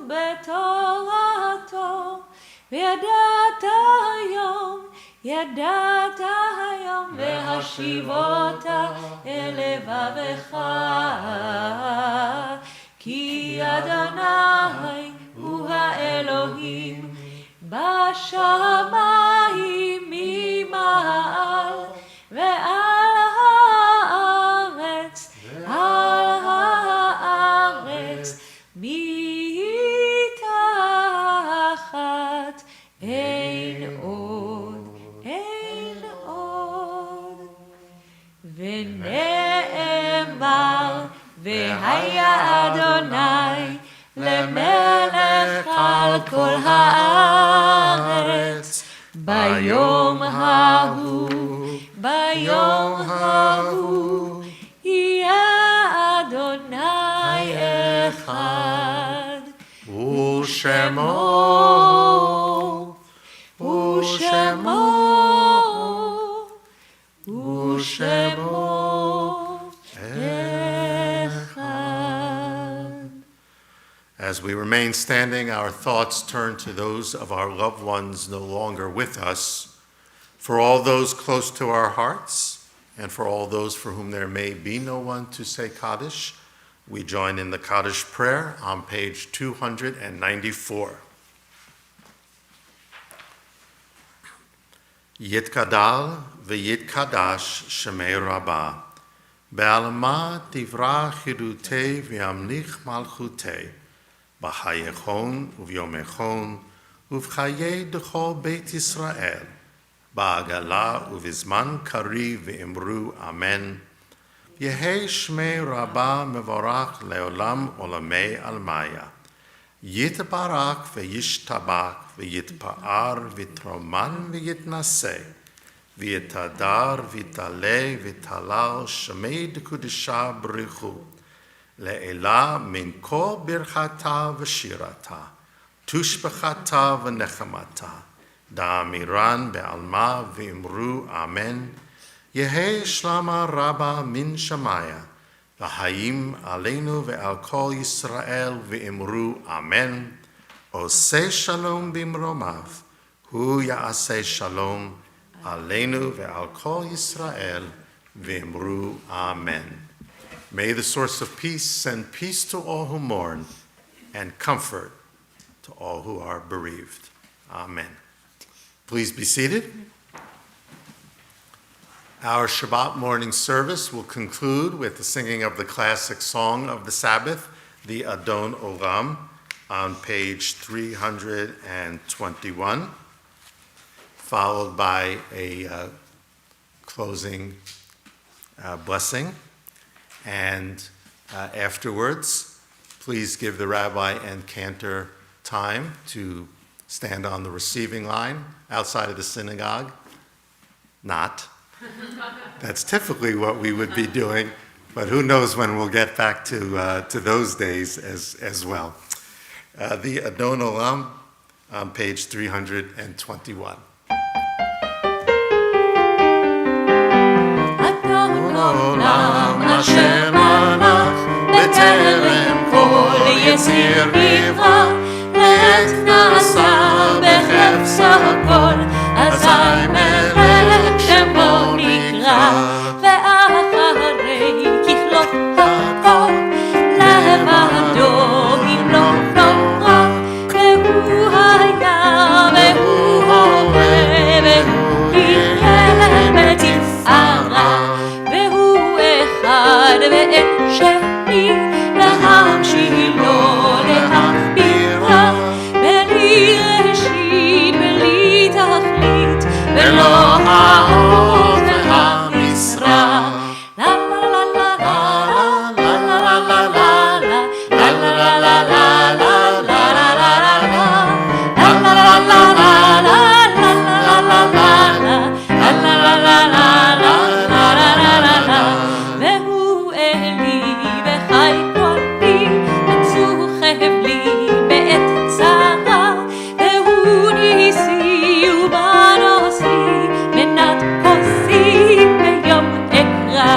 S3: בתורתו. ידעת היום והשיבותה אל לבבך, כי אדוני הוא האלוהים בשמיים ממעל ועל הארץ מתחת. אין עוד. ונאמר והיה אדוני למלך על כל הארץ ביום ההוא יהיה אדוני אחד, ושמו
S2: As we remain standing, our thoughts turn to those of our loved ones no longer with us, for all those close to our hearts, and for all those for whom there may be no one to say Kaddish. We join in the Kaddish prayer on page 294. Yitkadal v'yitkadash shemei rabbah, be'alma tivra chirutei v'yamlich malchutei, b'chayechon uvyomechon uv'chayei d'chol Beit Yisrael, ba'agala uv'zman kari v'imru amen. Yehei shmei rabbah mevorach leolam olamei almaya. Yitbarak v'yishtabak v'yitpa'ar v'troman v'yitnaseh v'yitadar v'yitaleh v'yitalal shemei d'kudisha b'richu le'ela min kol birchata v'shirata tushbechata v'nechamata da'amiran be'alma v'imru amen. Yehei shlama rabba min shamaya v'hayim aleinu ve'al kol Yisrael v'imru amen. Oseh shalom bimromav, hu ya'aseh shalom aleinu ve'al kol Yisrael v'imru amen. May the source of peace send peace to all who mourn and comfort to all who are bereaved. Amen. Please be seated. Our Shabbat morning service will conclude with the singing of the classic song of the Sabbath, the Adon Olam, on page 321, followed by a closing blessing. And afterwards, please give the rabbi and cantor time to stand on the receiving line outside of the synagogue. Not. That's typically what we would be doing, but who knows when we'll get back to those days as well. The Adon Olam on page 321. העולם אשר מלך בטרם כל יציר נברא, לעת נעשה בחפץ הכל, אזי מלך שמו נקרא, ואחרי ככלות הכל לבדו ימלוך נורא, והוא היה והוא הווה והוא יהיה בתפארה, והוא אחד ואין שני, להמשילו להכבירה, בלי ראשית בלי תכלית, ולא האות והמשרה. לה לה לה לה לה לה לה לה לה לה לה לה והוא אלי וחי כלי, בצור חבלי בעת צרה, והוא ניסי ובנוסי, מנת כוסי ביום אקרא,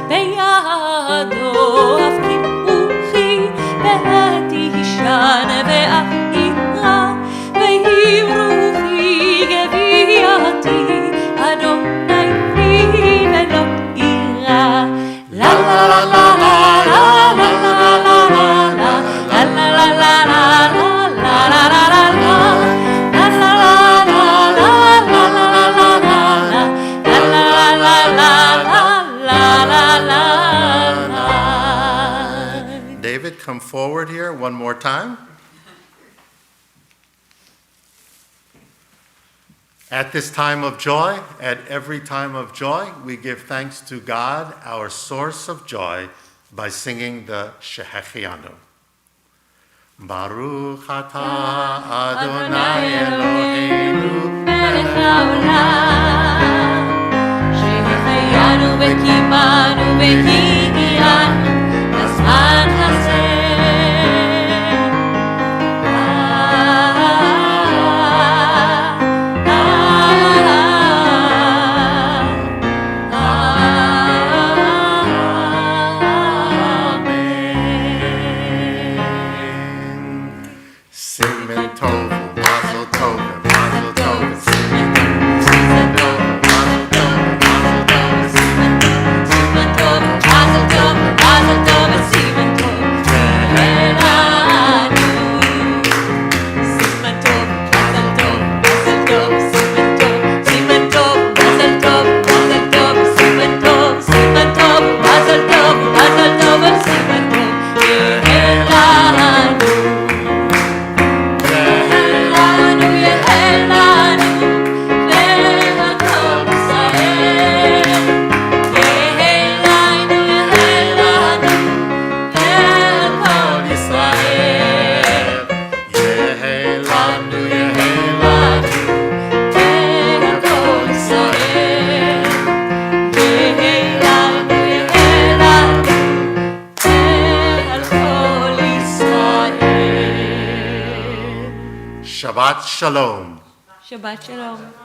S2: בידו אף כיפוכי, ותישן ואף ירא, ויהי רוחי גווייתי, אדוני פי ולא ירא. לה לה לה לה לה לה לה לה לה David, come forward here one more time. At this time of joy, at every time of joy, we give thanks to God, our source of joy, by singing the Shehechianu. Baruch atah Adonai Eloheinu melech haolam, shehechianu v'kimanu v'higianu b'zman hazeh. Shabbat Shalom.
S3: Shabbat Shalom.